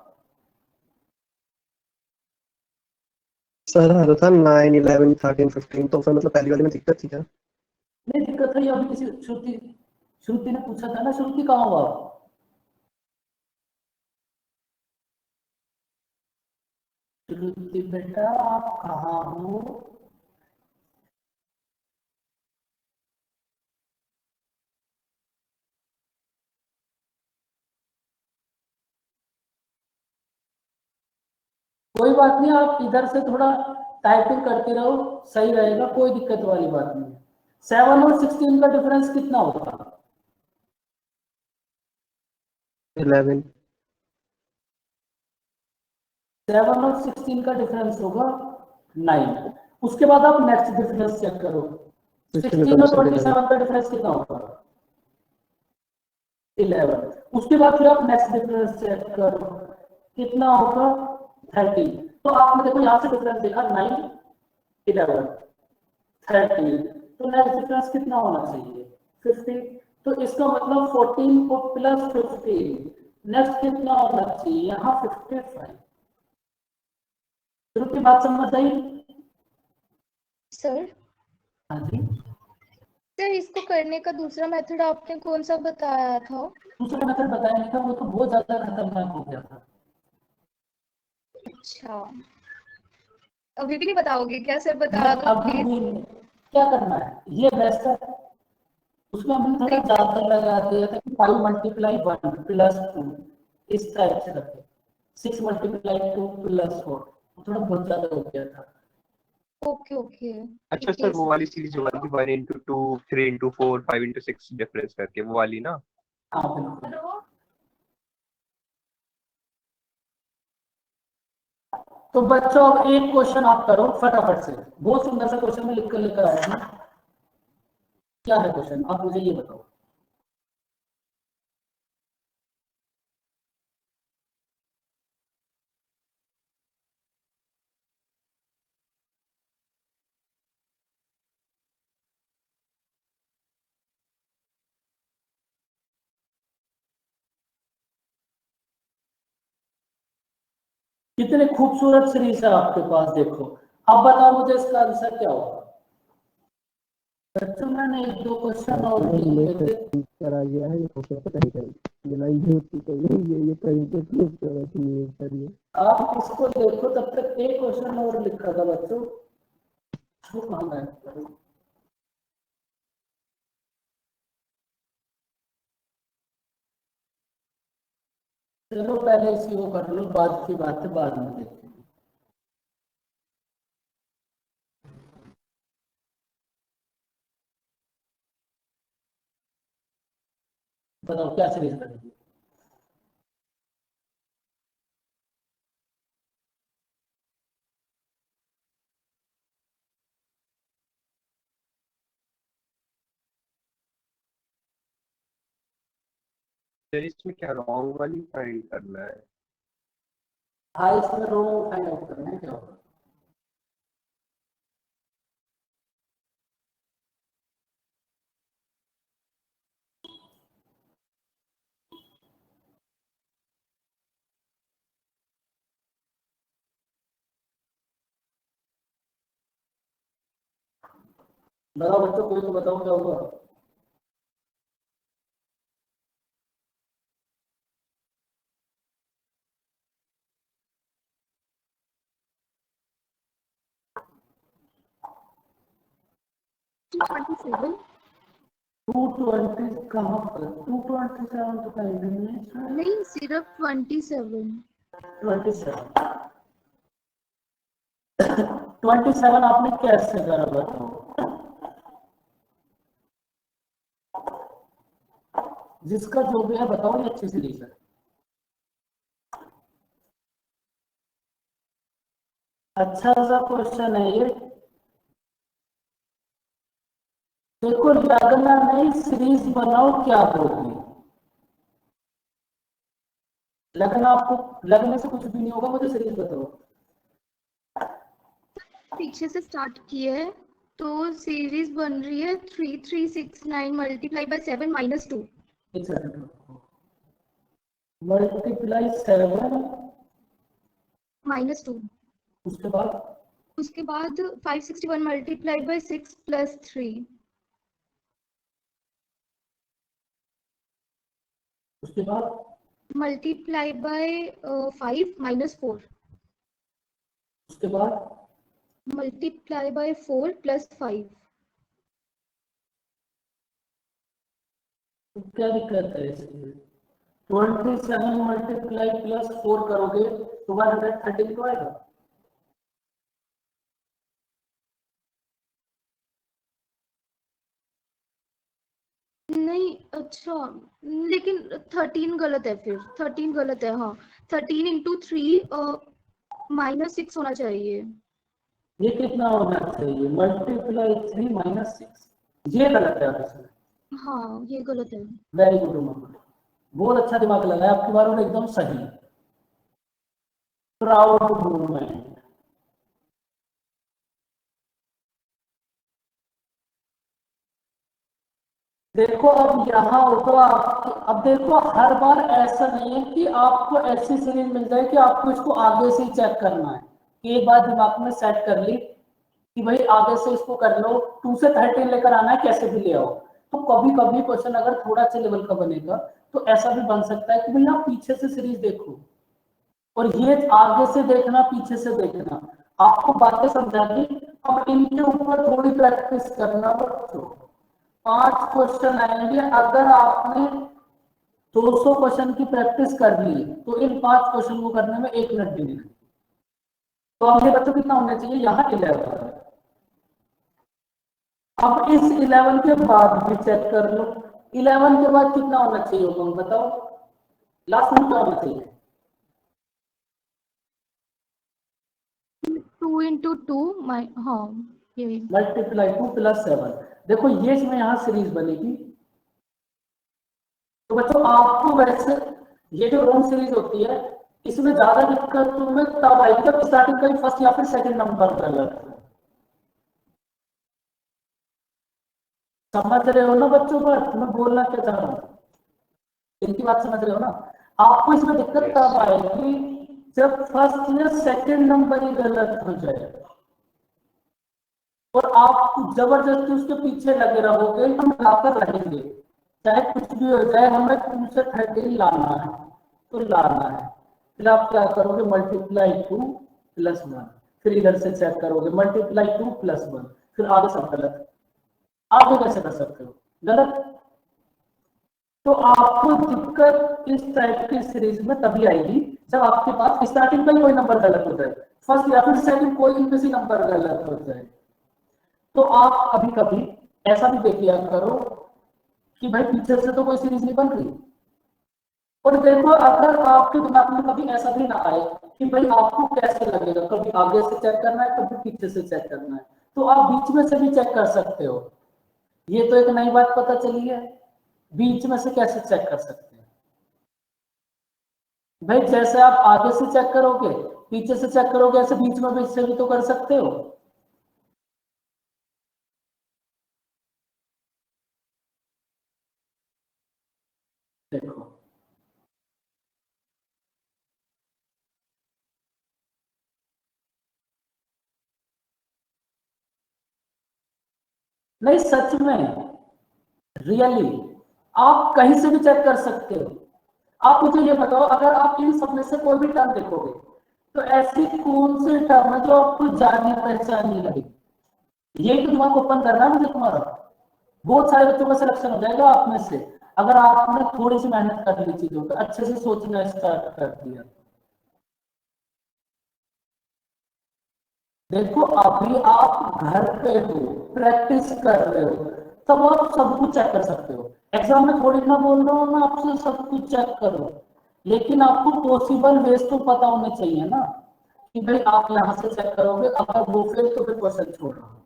सर आ रहा था 9, 11, 13, 15। तो फिर मतलब पहली वाली में दिक्कत थी क्या?
नहीं दिक्कत है, अभी किसी श्रुति ने पूछा था ना। श्रुति कहाँ हुआ, श्रुति बेटा आप कहाँ हो। कोई बात नहीं, आप इधर से थोड़ा टाइपिंग करते रहो, सही रहेगा, कोई दिक्कत वाली बात नहीं। 7 और 16 का डिफरेंस कितना होगा,
11।
7 और 16 का डिफरेंस होगा 9। उसके बाद आप नेक्स्ट डिफरेंस चेक करो, 16 और 27 का डिफरेंस कितना होगा, 11। उसके बाद फिर आप नेक्स्ट डिफरेंस चेक करो, कितना होगा, 13। तो आपने देखो यहाँ से डिफरेंस देखा 9, 11, 13। तो नेक्स्ट डिफरेंस कितना होना चाहिए, 50। तो इसका मतलब 14 को प्लस 15, नेक्स्ट कितना होना चाहिए यहाँ 55। शुरू की बात समझ आई।
सर
हाँ जी,
सर इसको करने का दूसरा मेथड आपने कौन सा बताया था?
दूसरा मेथड बताया नहीं था, वो तो बहुत ज्यादा खतरनाक हो गया था।
अच्छा, अभी भी नहीं बताओगे क्या सर? बता
मैं
दो
अभी
प्लीज।
भी क्या करना है, ये बेस्ट है। उसमें हमने थोड़ा ज्यादा लगा दिया था कि 5 × 1 + 2 इस टाइप से रखे, 6 × 2 + 4, थोड़ा बहुत ज्यादा हो गया था।
ओके ओके,
अच्छा
ठीक
सर,
है
वो वाली सीरीज जो वाली 1 × 2, 3 × 4, 5 × 6 डिफरेंस करके, वो वाली ना?
हाँ बिल्कुल। तो बच्चों अब एक क्वेश्चन आप करो फटाफट से, बहुत सुंदर सा क्वेश्चन में लिख कर लेकर आया हूँ। क्या है क्वेश्चन, आप मुझे ये बताओ। कितने खूबसूरत सीरीज है आपके पास, देखो। अब बताओ मुझे इसका आंसर क्या होगा। बच्चों मैंने 1-2 क्वेश्चन और किए थे।
करा गया है, ये क्वेश्चन पता नहीं करें बिलाई होती तो ये कहीं पे क्लिक करा चाहिए सर। ये
आप इसको देखो, तब तक एक क्वेश्चन और लिखा था बच्चों, वो कहाँ है? चलो पहले इसी को कर लो, बाद की बात है, बाद में देखते हैं। बताओ क्या सीरीज करेंगे।
सर इसमें क्या रॉन्ग वाली फाइंड करना है?
हाँ, इसमें रो फाइंड आउट करना है क्या होगा। बताओ बच्चों, कोई तो बताओ क्या होगा।
$227
220 कहाँ पर, 227 तो कहीं भी नहीं है।
नहीं, सिर्फ 27।
27 आपने कैसे करा बताओ। जिसका जो भी है बताओ, ये अच्छी सीरीज है। अच्छा सा क्वेश्चन है ये। देखो, लगना नहीं, सीरीज बनाओ क्या होगी। लगना, आपको लगने से कुछ भी नहीं होगा, मुझे सीरीज बताओ।
पीछे से स्टार्ट किए है तो सीरीज बन रही है 3369 मल्टीप्लाई बाय 7 माइनस 2।
एक सेकंड, मल्टीप्लाई 7
माइनस 2।
उसके बाद
561 मल्टीप्लाई बाय 6 प्लस 3।
उसके बाद
मल्टीप्लाई बाय 5 माइनस 4।
उसके बाद
मल्टीप्लाई बाय 4 प्लस 5।
तो क्या दिक्कत है इसमें। 27 मल्टीप्लाई +4 करोगे तो 130 तो आएगा।
नहीं, अच्छा, लेकिन 13 गलत है, फिर 13 गलत है। हाँ, 13 इंटू 3 माइनस 6 होना चाहिए।
ये कितना होना चाहिए, मल्टीप्लाई 3 - 6, ये गलत है आप इसमें।
हाँ, ये गलत है।
वेरी गुड उमर, बहुत अच्छा दिमाग लगाया आपकी बार, और एकदम सही। Proud movement. देखो अब यहाँ होगा, अब देखो हर बार ऐसा नहीं है कि आपको ऐसी सीरीज मिल जाए कि आपको इसको आगे से ही चेक करना है। एक बार दिमाग में सेट कर ली, कि भाई आगे से इसको कर लो, 2 से 13 लेकर आना है, कैसे भी ले आओ। तो कभी कभी क्वेश्चन अगर थोड़ा सा लेवल का बनेगा तो ऐसा भी बन सकता है कि भाई आप पीछे से सीरीज देखो और ये आगे से देखना, पीछे से देखना, आपको बातें समझा दी। अब इनके ऊपर थोड़ी प्रैक्टिस करना बच्चों। 5 क्वेश्चन आएंगे, अगर आपने 200 क्वेश्चन की प्रैक्टिस कर ली तो इन 5 क्वेश्चन को करने में 1 मिनट भी नहीं। तो अब ये बच्चों कितना होना चाहिए, यहाँ 11 है। अब इस 11 के बाद भी चेक कर लो, 11 के बाद कितना होना चाहिए तुम बताओ, लास्ट में क्या होना चाहिए?
2 into 2 हाँ ये
मल्टीप्लाई 2 + 7। देखो ये इसमें यहाँ सीरीज बनेगी। तो बच्चों आपको वैसे ये जो रोम सीरीज होती है इसमें ज्यादा दिक्कत तुम्हें तब आएगी जब स्टार्टिंग का फर्स्ट या फिर सेकंड नंबर गलत है। समझ रहे हो ना बच्चों? पर मैं बोलना क्या चाह रहा हूँ, इनकी बात समझ रहे हो ना? आपको इसमें दिक्कत तब आएगी जब फर्स्ट या सेकंड नंबर ही गलत हो जाए और आप जबरदस्ती उसके पीछे लगे रहोगे। हम लाकर रहेंगे, चाहे कुछ भी हो जाए, हमें 2 से 13 लाना है तो लाना है। फिर आप क्या करोगे, मल्टीप्लाई 2 + 1, फिर इधर से चेक करोगे मल्टीप्लाई 2 + 1, फिर आगे सब गलत। आगे कैसे कर सकते हो गलत? तो आपको दिक्कत इस टाइप की सीरीज में तभी आएगी जब आपके पास स्टार्टिंग का ही कोई नंबर गलत हो जाए, फर्स्ट या फिर सेकंड कोई इनमें से नंबर गलत हो जाए। तो आप कभी कभी ऐसा भी देख लिया करो कि भाई पीछे से तो कोई सीरीज नहीं बन रही। और देखो अगर आपके दिमाग में कभी ऐसा भी ना आए कि भाई आपको कैसे लगेगा, कभी आगे से चेक करना है, कभी पीछे से चेक करना है, तो आप बीच में से भी चेक कर सकते हो। ये तो एक नई बात पता चली है, बीच में से कैसे चेक कर सकते हैं भाई? जैसे आप आगे से चेक करोगे, पीछे से चेक करोगे, ऐसे बीच में भी से भी तो कर सकते हो। देखो नहीं, सच में रियली आप कहीं से भी चेक कर सकते हो। आप मुझे ये बताओ, अगर आप इन सब में से कोई भी टर्म देखोगे तो ऐसी कौन सी टर्म है जो आपको जानी पहचानी लगेगी? ये तो दिमाग ओपन करना है मुझे तुम्हारा। बहुत सारे बच्चों का सिलेक्शन हो जाएगा आप में से अगर आपने थोड़ी सी मेहनत कर ली, चीजों को अच्छे से सोचना स्टार्ट कर दिया। देखो अभी आप घर पे हो, प्रैक्टिस कर रहे हो, तब आप सब कुछ चेक कर सकते हो। एग्जाम में थोड़ी ना बोल रहा हूँ मैं आपसे सब कुछ चेक करो, लेकिन आपको पॉसिबल वेज तो पता होने चाहिए ना कि भाई आप यहाँ से चेक करोगे, अगर वो फेल तो फिर क्वेश्चन छोड़ रहा हूँ।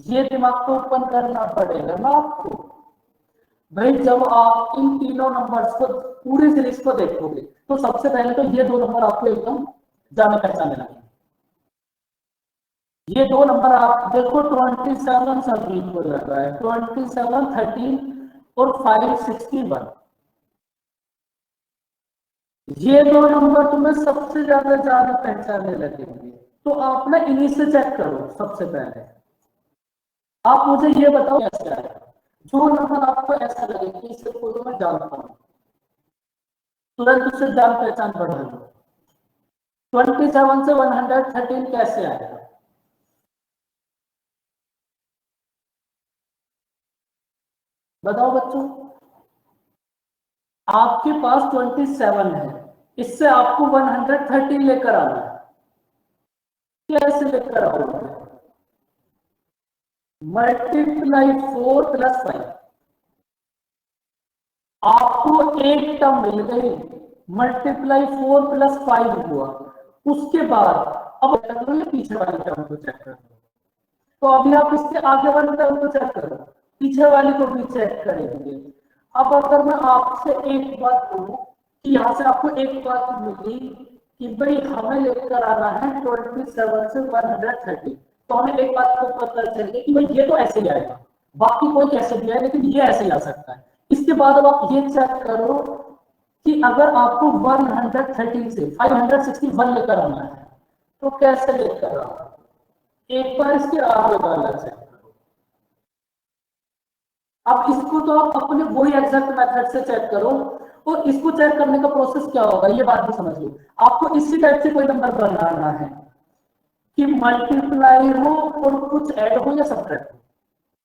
ये दिमाग को ओपन करना पड़ेगा ना आपको। भाई जब आप इन तीनों नंबर्स को पूरी सीरीज को देखोगे तो सबसे पहले तो ये 2 नंबर आपको एकदम जाने पहचाने लगेंगे। ये 2 नंबर आप देखो, 27 सभी को लग रहा है, 27, 13 और 5, 61। ये 2 नंबर तुम्हें सबसे ज्यादा जाने पहचाने लगेंगे। तो आप ना इन्हीं से चेक करो सबसे पहले। आप मुझे ये बताओ कैसे आएगा जो नंबर आपको ऐसा लगे कि इसे तो मैं जानता हूं, तुरंत उससे जान पहचान बढ़ा लो। 27 से 113 कैसे आएगा? बताओ बच्चों, आपके पास 27 है, इससे आपको 113 लेकर आना है। कैसे लेकर आओगे? मल्टीप्लाई 4 + 5। आपको एक टर्म मिल गई, मल्टीप्लाई 4 + 5 हुआ। उसके बाद अब पीछे वाली टर्म को चेक करो। तो अभी आप इसके आगे वाली टर्म को चेक करो, पीछे वाली को भी चेक करेंगे। अब अगर मैं आपसे एक बात कहूं कि यहाँ से आपको एक बात मिली कि भाई हमें लेकर आना है 27 से 130, तो हमें एक बात को पता चले कि भाई ये तो ऐसे ही आएगा, बाकी कोई कैसे भी आए लेकिन ये ऐसे ही आ सकता है। इसके बाद अब आप ये चेक करो कि अगर आपको 130 से 561 लेकर आना है तो कैसे लेकर आओ? एक बार इसके आगे वाला चेक करो। अब इसको तो आप अपने वही एग्जैक्ट मेथड से चेक करो, और इसको चेक करने का प्रोसेस क्या होगा ये बात भी समझ लो। आपको इसी टाइप से कोई नंबर बनाना है कि मल्टीप्लाई हो और कुछ ऐड हो या सब्ट्रैक्ट हो।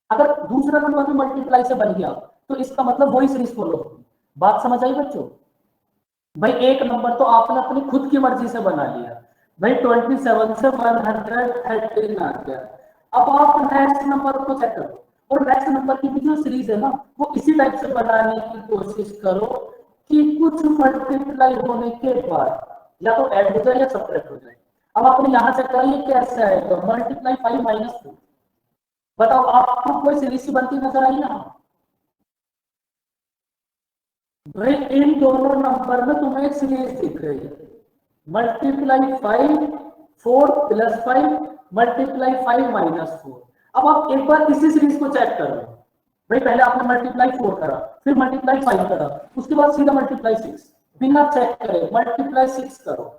अगर दूसरा नंबर भी मल्टीप्लाई से बन गया तो इसका मतलब वही सीरीज फॉलो होगी। बात समझ आई बच्चों? भाई एक नंबर तो आपने अपनी खुद की मर्जी से बना लिया, भाई 27 से 113 आ गया। अब आप नेक्स्ट नंबर को चेक करो, और नेक्स्ट नंबर की भी जो सीरीज है ना वो इसी टाइप से बनाने की कोशिश करो कि कुछ मल्टीप्लाई होने के बाद या तो ऐड हो जाए या सब्ट्रैक्ट हो जाए। अब आपने यहाँ चेक करा ये कैसे आएगा, मल्टीप्लाई 5 माइनस 2। बताओ आपको कोई सीरीज सी बनती नजर आई यहाँ? भाई इन दोनों नंबर में तुम्हें एक सीरीज दिख रही है, मल्टीप्लाई 5 4 प्लस 5 मल्टीप्लाई 5 माइनस 4। अब आप एक बार इसी सीरीज को चेक करो। भाई पहले आपने मल्टीप्लाई 4 करा, फिर मल्टीप्लाई 5 करा, उसके बाद सीधा मल्टीप्लाई 6, बिना चेक करे मल्टीप्लाई 6 करो।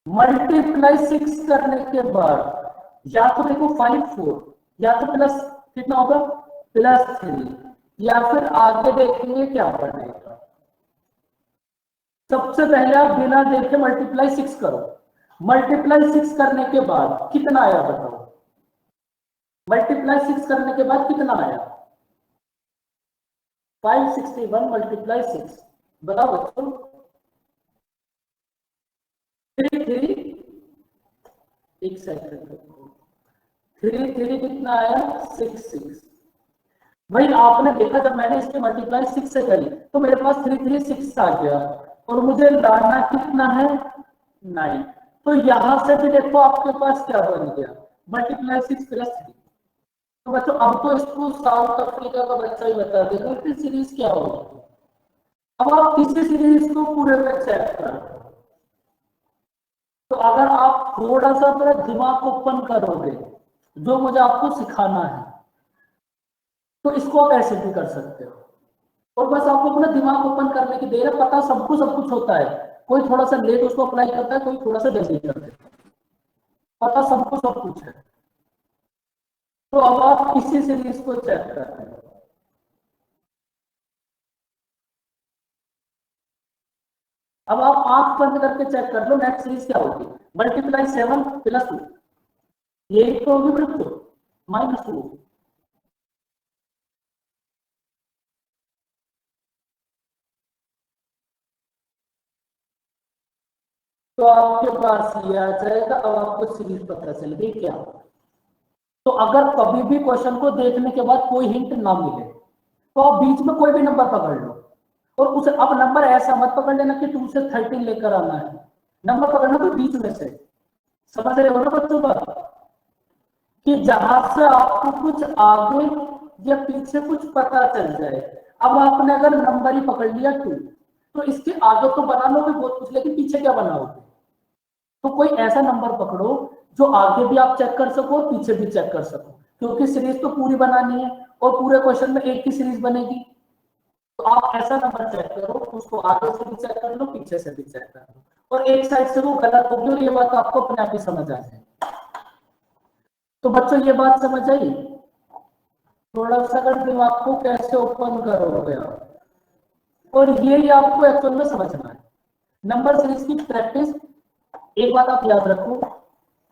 मल्टीप्लाई 6 करने के बाद या तो देखो 5 4, या तो प्लस कितना होगा प्लस 3, या फिर आगे देखेंगे क्या बनेगा। सबसे पहले आप बिना देखे मल्टीप्लाई 6 करो। मल्टीप्लाई 6 करने के बाद कितना आया बताओ? मल्टीप्लाई 6 करने के बाद कितना आया? 561 मल्टीप्लाई 6। बताओ बच्चों। 3 एक सेकंड, 3 कितना आया? 6 भाई आपने देखा जब मैंने इसके मल्टीप्लाई 6 से करी तो मेरे पास 3 6 आ गया, और मुझे लाना कितना है 9। तो यहां से भी देखो आपके पास क्या बन गया, मल्टीप्लाई 6 प्लस 3। तो बच्चों अब तो इसको साउथ अफ्रीका का बच्चा ही बता देगा कि सीरीज क्या होगी। अब आप इसी सीरीज को पूरे में चेक करो, तो अगर आप थोड़ा सा अपना दिमाग ओपन करोगे जो मुझे आपको सिखाना है, तो इसको आप ऐसे भी कर सकते हो। और बस आपको अपना दिमाग ओपन करने की देर है। पता सबको सब कुछ होता है, कोई थोड़ा सा लेट उसको अप्लाई करता है, कोई थोड़ा सा जल्दी करता है, पता सबको सब कुछ है। तो अब आप इसी सीरीज को चेक करते हैं। अब आप आंख बंद करके चेक कर लो नेक्स्ट सीरीज क्या होगी। मल्टीप्लाई 7 प्लस 2, यही तो होगी बच्चों, माइनस 2। तो आपके पास ये आ जाएगा। अब आपको सीरीज पता चल गई क्या। तो अगर कभी भी क्वेश्चन को देखने के बाद कोई हिंट ना मिले तो आप बीच में कोई भी नंबर पकड़ लो, और उसे अब नंबर ऐसा मत पकड़ लेना कि 2 से 13 लेकर आना है, नंबर पकड़ना तो बीच में से। समझ रहे हो ना बच्चों बात, कि जहां से आपको कुछ आगे या पीछे कुछ पता चल जाए। अब आपने अगर नंबर ही पकड़ लिया 2, तो इसके आगे तो बना लोगे बहुत कुछ, लेकिन पीछे क्या बनाओगे? तो कोई ऐसा नंबर पकड़ो जो आगे भी आप चेक कर सको और पीछे भी चेक कर सको, क्योंकि सीरीज तो पूरी बनानी है और पूरे क्वेश्चन में एक ही सीरीज बनेगी। तो आप ऐसा नंबर चेक करो, उसको आगे से भी चेक कर लो, पीछे से भी चेक कर लो, और एक साइड से वो गलत होगी और ये बात आपको अपने आप ही समझ आ जाए। तो बच्चों ये बात समझ आई? थोड़ा सा अगर दिमाग को कैसे ओपन करोगे आप, और ये आपको एक्चुअल में समझना है। नंबर सीरीज की प्रैक्टिस, एक बात आप याद रखो,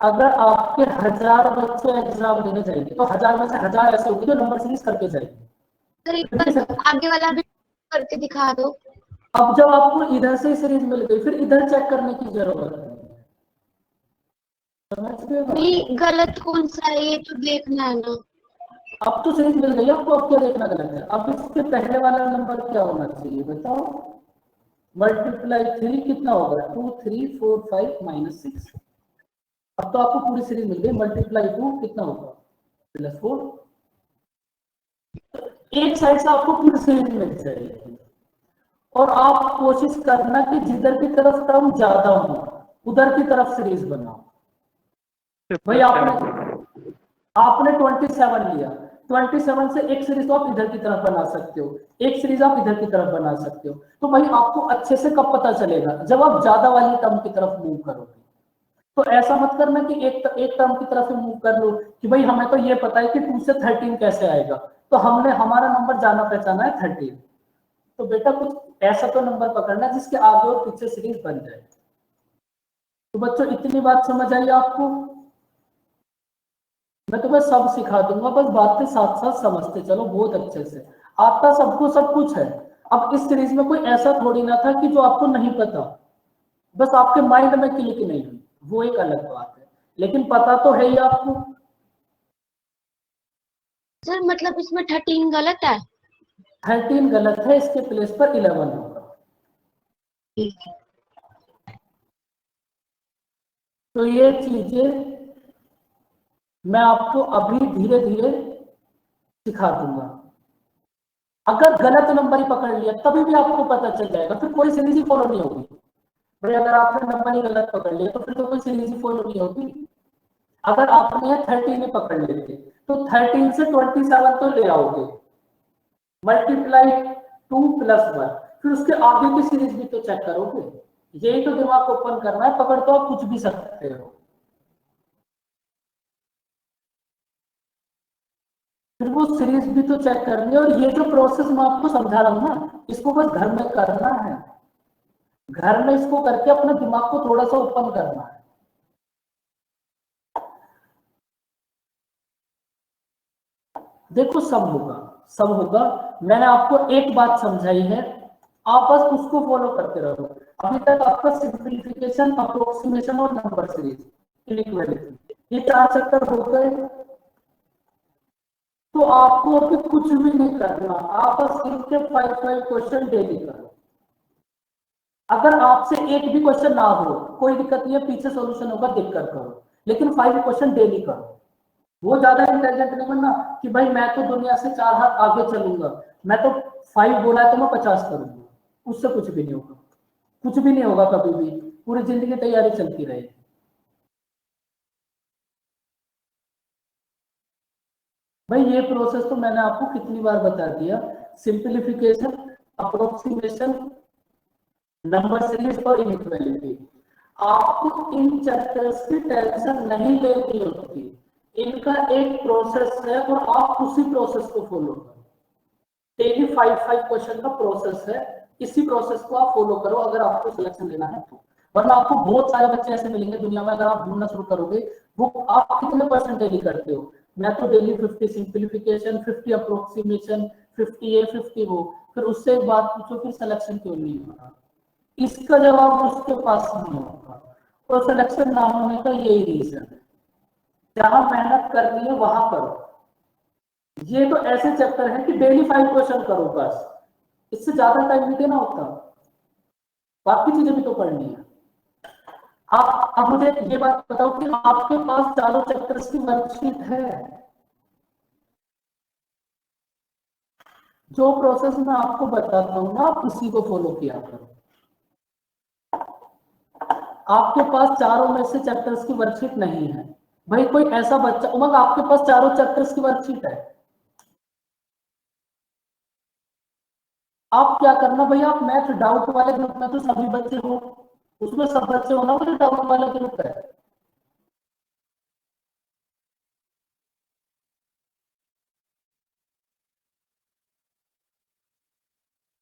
अगर आपके 1000 बच्चे एग्जाम देने जाएंगे तो 1000 में से 1000 ऐसे होंगे जो नंबर सीरीज करके जाएंगे।
आगे वाला भी करके दिखा दो।
अब जब आपको इधर से सीरीज मिल गई फिर इधर चेक करने की जरूरत है। समझ गए?
गलत कौन सा है ये तो देखना है ना।
अब तो सीरीज मिल गई, आपको अब क्या देखना गलत है। अब इसके पहले वाला नंबर क्या होना चाहिए बताओ? मल्टीप्लाई 3 कितना होगा? 2 3 4 5 माइनस 6। अब तो आपको पूरी सीरीज मिल गई। मल्टीप्लाई 2 कितना होगा? प्लस 4। एक साइड से आपको पूरी सीरीज मिल जाएगी, और आप कोशिश करना कि जिधर की तरफ टर्म ज्यादा हो उधर की तरफ सीरीज बनाओ। भाई आपने 27 लिया, 27 से एक सीरीज तो आप इधर की तरफ बना सकते हो, एक सीरीज आप इधर की तरफ बना सकते हो। तो भाई आपको अच्छे से कब पता चलेगा? जब आप ज्यादा वाली टर्म की तरफ मूव करोगे। तो ऐसा मत करना कि एक टर्म की तरफ मूव कर लो कि भाई हमें तो ये पता है कि 2 से 13 कैसे आएगा, तो हमने हमारा नंबर जाना पहचाना है 13। तो बेटा कुछ ऐसा तो नंबर पकड़ना जिसके आगे और पीछे सीरीज बन जाए। तो बच्चों इतनी बात समझ आई आपको? मैं तुम्हें सब सिखा दूंगा, बस बातें साथ साथ समझते चलो बहुत अच्छे से। आता सबको सब कुछ है। अब इस सीरीज में कोई ऐसा थोड़ी ना था कि जो आपको नहीं पता, बस आपके माइंड में क्लिक नहीं हुई, वो एक अलग बात है, लेकिन पता तो है ही आपको।
सर मतलब इसमें 13 गलत है?
13 गलत है, इसके प्लेस पर 11 होगा।
ठीक है।
तो ये चीजें मैं आपको अभी धीरे धीरे सिखा दूंगा। अगर गलत नंबर ही पकड़ लिया तभी भी आपको पता चल जाएगा, फिर कोई सीरीज ही फॉलो नहीं होगी। भाई अगर आपने नंबर ही गलत पकड़ लिया तो फिर तो कोई सीरीज ही फॉलो नहीं होगी। अगर आपने 13 में पकड़ लेते तो 13 से 27 तो ले आओगे, मल्टीप्लाई 2 + 1, फिर उसके आगे की सीरीज भी तो चेक करोगे। यही तो दिमाग ओपन करना है, पकड़ तो आप कुछ भी सकते हो। फिर वो सीरीज भी तो चेक करनी है। और ये जो प्रोसेस मैं आपको समझा रहा हूँ ना, इसको बस घर में करना है। घर में इसको करके अपने दिमाग को थोड़ा सा ओपन करना है। देखो सब होगा, सब होगा। मैंने आपको एक बात समझाई है, आप बस उसको फॉलो करते रहो। अभी तक आपका सिंपलीफिकेशन, अप्रोक्सीमेशन और नंबर सीरीज, इनइक्वालिटी, ये 4 चैप्टर हो गए। तो आपको अभी कुछ भी नहीं करना, आप बस इनके 5 क्वेश्चन डेली करो। अगर आपसे एक भी क्वेश्चन ना हो कोई दिक्कत नहीं है, पीछे सॉल्यूशन होगा, देखकर करो, लेकिन 5 क्वेश्चन डेली करो। वो ज्यादा इंटेलिजेंट नहीं बनना कि भाई मैं तो दुनिया से 4 हाथ आगे चलूंगा, मैं तो 5 बोला है तो मैं 50 करूंगा। उससे कुछ भी नहीं होगा, कुछ भी नहीं होगा कभी भी। पूरी जिंदगी तैयारी चलती रहेगी। भाई ये प्रोसेस तो मैंने आपको कितनी बार बता दिया, सिंपलीफिकेशन, अप्रोक्सीमेशन, नंबर सीरीज और इनइक्वालिटी। आपको इन चैप्टर्स की टेंशन नहीं लेनी होती, इनका एक प्रोसेस है और आप उसी प्रोसेस को फॉलो करो। डेली 5 क्वेश्चन का प्रोसेस है, इसी प्रोसेस को आप फॉलो करो अगर आपको सिलेक्शन लेना है तो। वरना आपको बहुत सारे बच्चे ऐसे मिलेंगे दुनिया में, अगर आप ढूंढना शुरू करोगे। वो आप कितने परसेंट डेली करते हो? मैं तो डेली 50 सिंपलीफिकेशन, 50 अप्रोक्सीमेशन, 50 ये 50 वो। फिर उससे एक बात पूछो, फिर सिलेक्शन क्यों नहीं होगा? इसका जवाब उसके पास नहीं होगा। तो सिलेक्शन ना होने का यही रीजन है। जहां मेहनत करनी है वहां करो। ये तो ऐसे चैप्टर है कि डेली 5 क्वेश्चन करो बस, इससे ज्यादा टाइम नहीं देना होता, बाकी चीजें भी तो पढ़नी है। आप अब मुझे ये बात बताओ कि आपके पास चारों चैप्टर्स की वर्कशीट है? जो प्रोसेस मैं आपको बताता हूँ ना, आप उसी को फॉलो किया करो। आपके पास चारों में से चैप्टर्स की वर्कशीट नहीं है, भाई कोई ऐसा बच्चा, उमंग आपके पास चारों चैप्टर्स की वर्कशीट है, आप क्या करना भाई, आप मैथ डाउट वाले ग्रुप में तो सभी बच्चे हो, उसमें सब बच्चे होना, वो डाउट वाला ग्रुप है।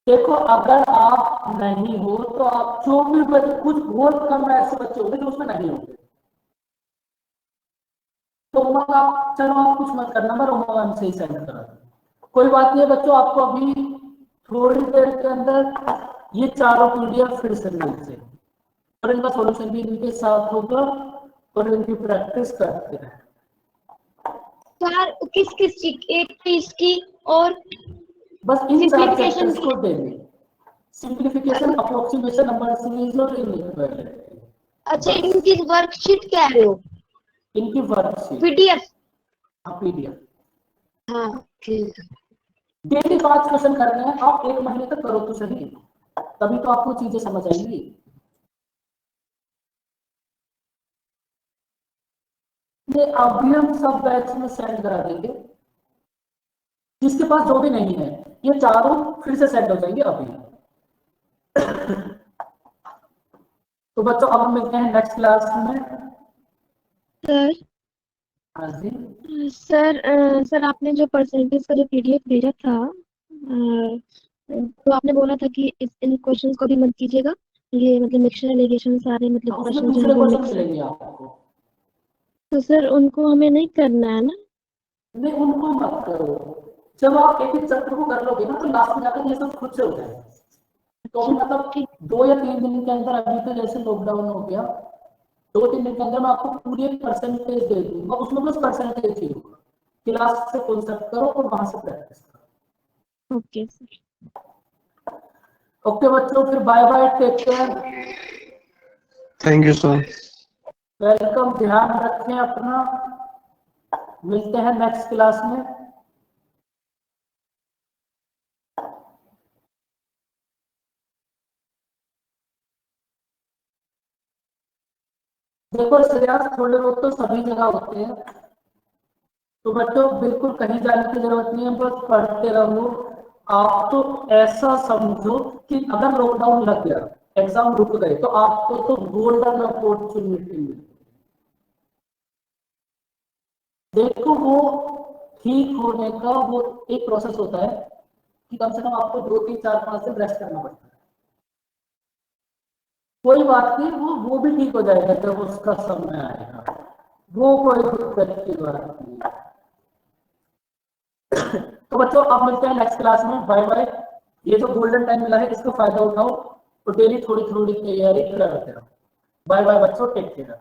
देखो अगर आप नहीं हो तो आप जो भी बच्चे, कुछ बहुत कम ऐसे बच्चे होंगे जो उसमें नहीं होंगे। तो उमंग आप चलो, आप कुछ मत करना, मैं उमंग से ही सेंड करा दूं, कोई बात नहीं है बच्चों। आपको अभी थोड़ी देर के अंदर ये चारों पीडीएफ फिर से मिलते हैं और इनका सॉल्यूशन भी इनके साथ होगा और इनकी प्रैक्टिस करते रहे।
सर किस किस चीज, एक तो इसकी और
बस इन चार चैप्टर्स को daily, simplification, approximation, number series और इनइक्वालिटी।
अच्छा, इनकी वर्कशीट कह रहे हो?
इनकी वर्कशीट
पीडीएफ?
हाँ पीडीएफ।
हाँ ठीक है।
डेली 5 क्वेश्चन करने हैं, आप 1 महीने तक करो तो सही, तभी तो आपको चीजें समझ आएंगी। ये अभी हम सब बैच में सेंड करा देंगे, जिसके पास जो भी नहीं है ये चारों फिर से सेंड हो जाएंगे अभी। तो बच्चों अब हम मिलते हैं नेक्स्ट क्लास में।
सर
हाँ जी,
सर आपने जो परसेंटेज का जो पीडीएफ भेजा था तो आपने बोला था कि इन क्वेश्चंस को भी मत कीजिएगा, ये मतलब मिक्सचर एलिगेशन सारे मतलब
उसमें
क्वेश्चन जो
दूसरे
है वो
क्वेश्चन
मिक्स है।
मिलेंगे आपको।
तो सर उनको हमें नहीं करना है ना?
नहीं, उनको मत करो। जब आप एक एक चैप्टर को कर लोगे ना तो लास्ट में जाकर ये सब खुद से हो जाएगा। तो अभी मतलब
ठीक
2 या 3 दिन के अंदर, अभी तो जैसे लॉकडाउन हो गया, 2-3 दिन के अंदर मैं आपको पूरी एक परसेंटेज दे दूंगा, उसमें बस परसेंटेज ही होगा। क्लास से कॉन्सेप्ट करो और वहां से प्रैक्टिस करो।
Okay sir.
ओके बच्चों, फिर bye bye, take care,
thank you sir.
Welcome, ध्यान रखें अपना, मिलते हैं नेक्स्ट क्लास में। देखो श्रेयास, थोड़े बहुत तो सभी जगह होते हैं, तो बच्चों बिल्कुल कहीं जाने की जरूरत नहीं है, बस पढ़ते रहो। आप तो ऐसा समझो कि अगर लॉकडाउन लग गया, एग्जाम रुक गए, तो आपको तो गोल्डन अपॉर्चुनिटी मिली। देखो वो ठीक होने का वो एक प्रोसेस होता है कि कम से कम आपको 2-3-4-5 दिन रेस्ट करना पड़ता है। कोई बात नहीं, वो भी ठीक हो जाएगा जब उसका समय आएगा, वो कोई दिक्कत की बात नहीं। तो बच्चों आप मिलते हैं नेक्स्ट क्लास में, बाय बाय। ये जो गोल्डन टाइम मिला है इसका फायदा उठाओ और डेली थोड़ी थोड़ी तैयारी करते रहो। बाय बाय बच्चों, टेक केयर।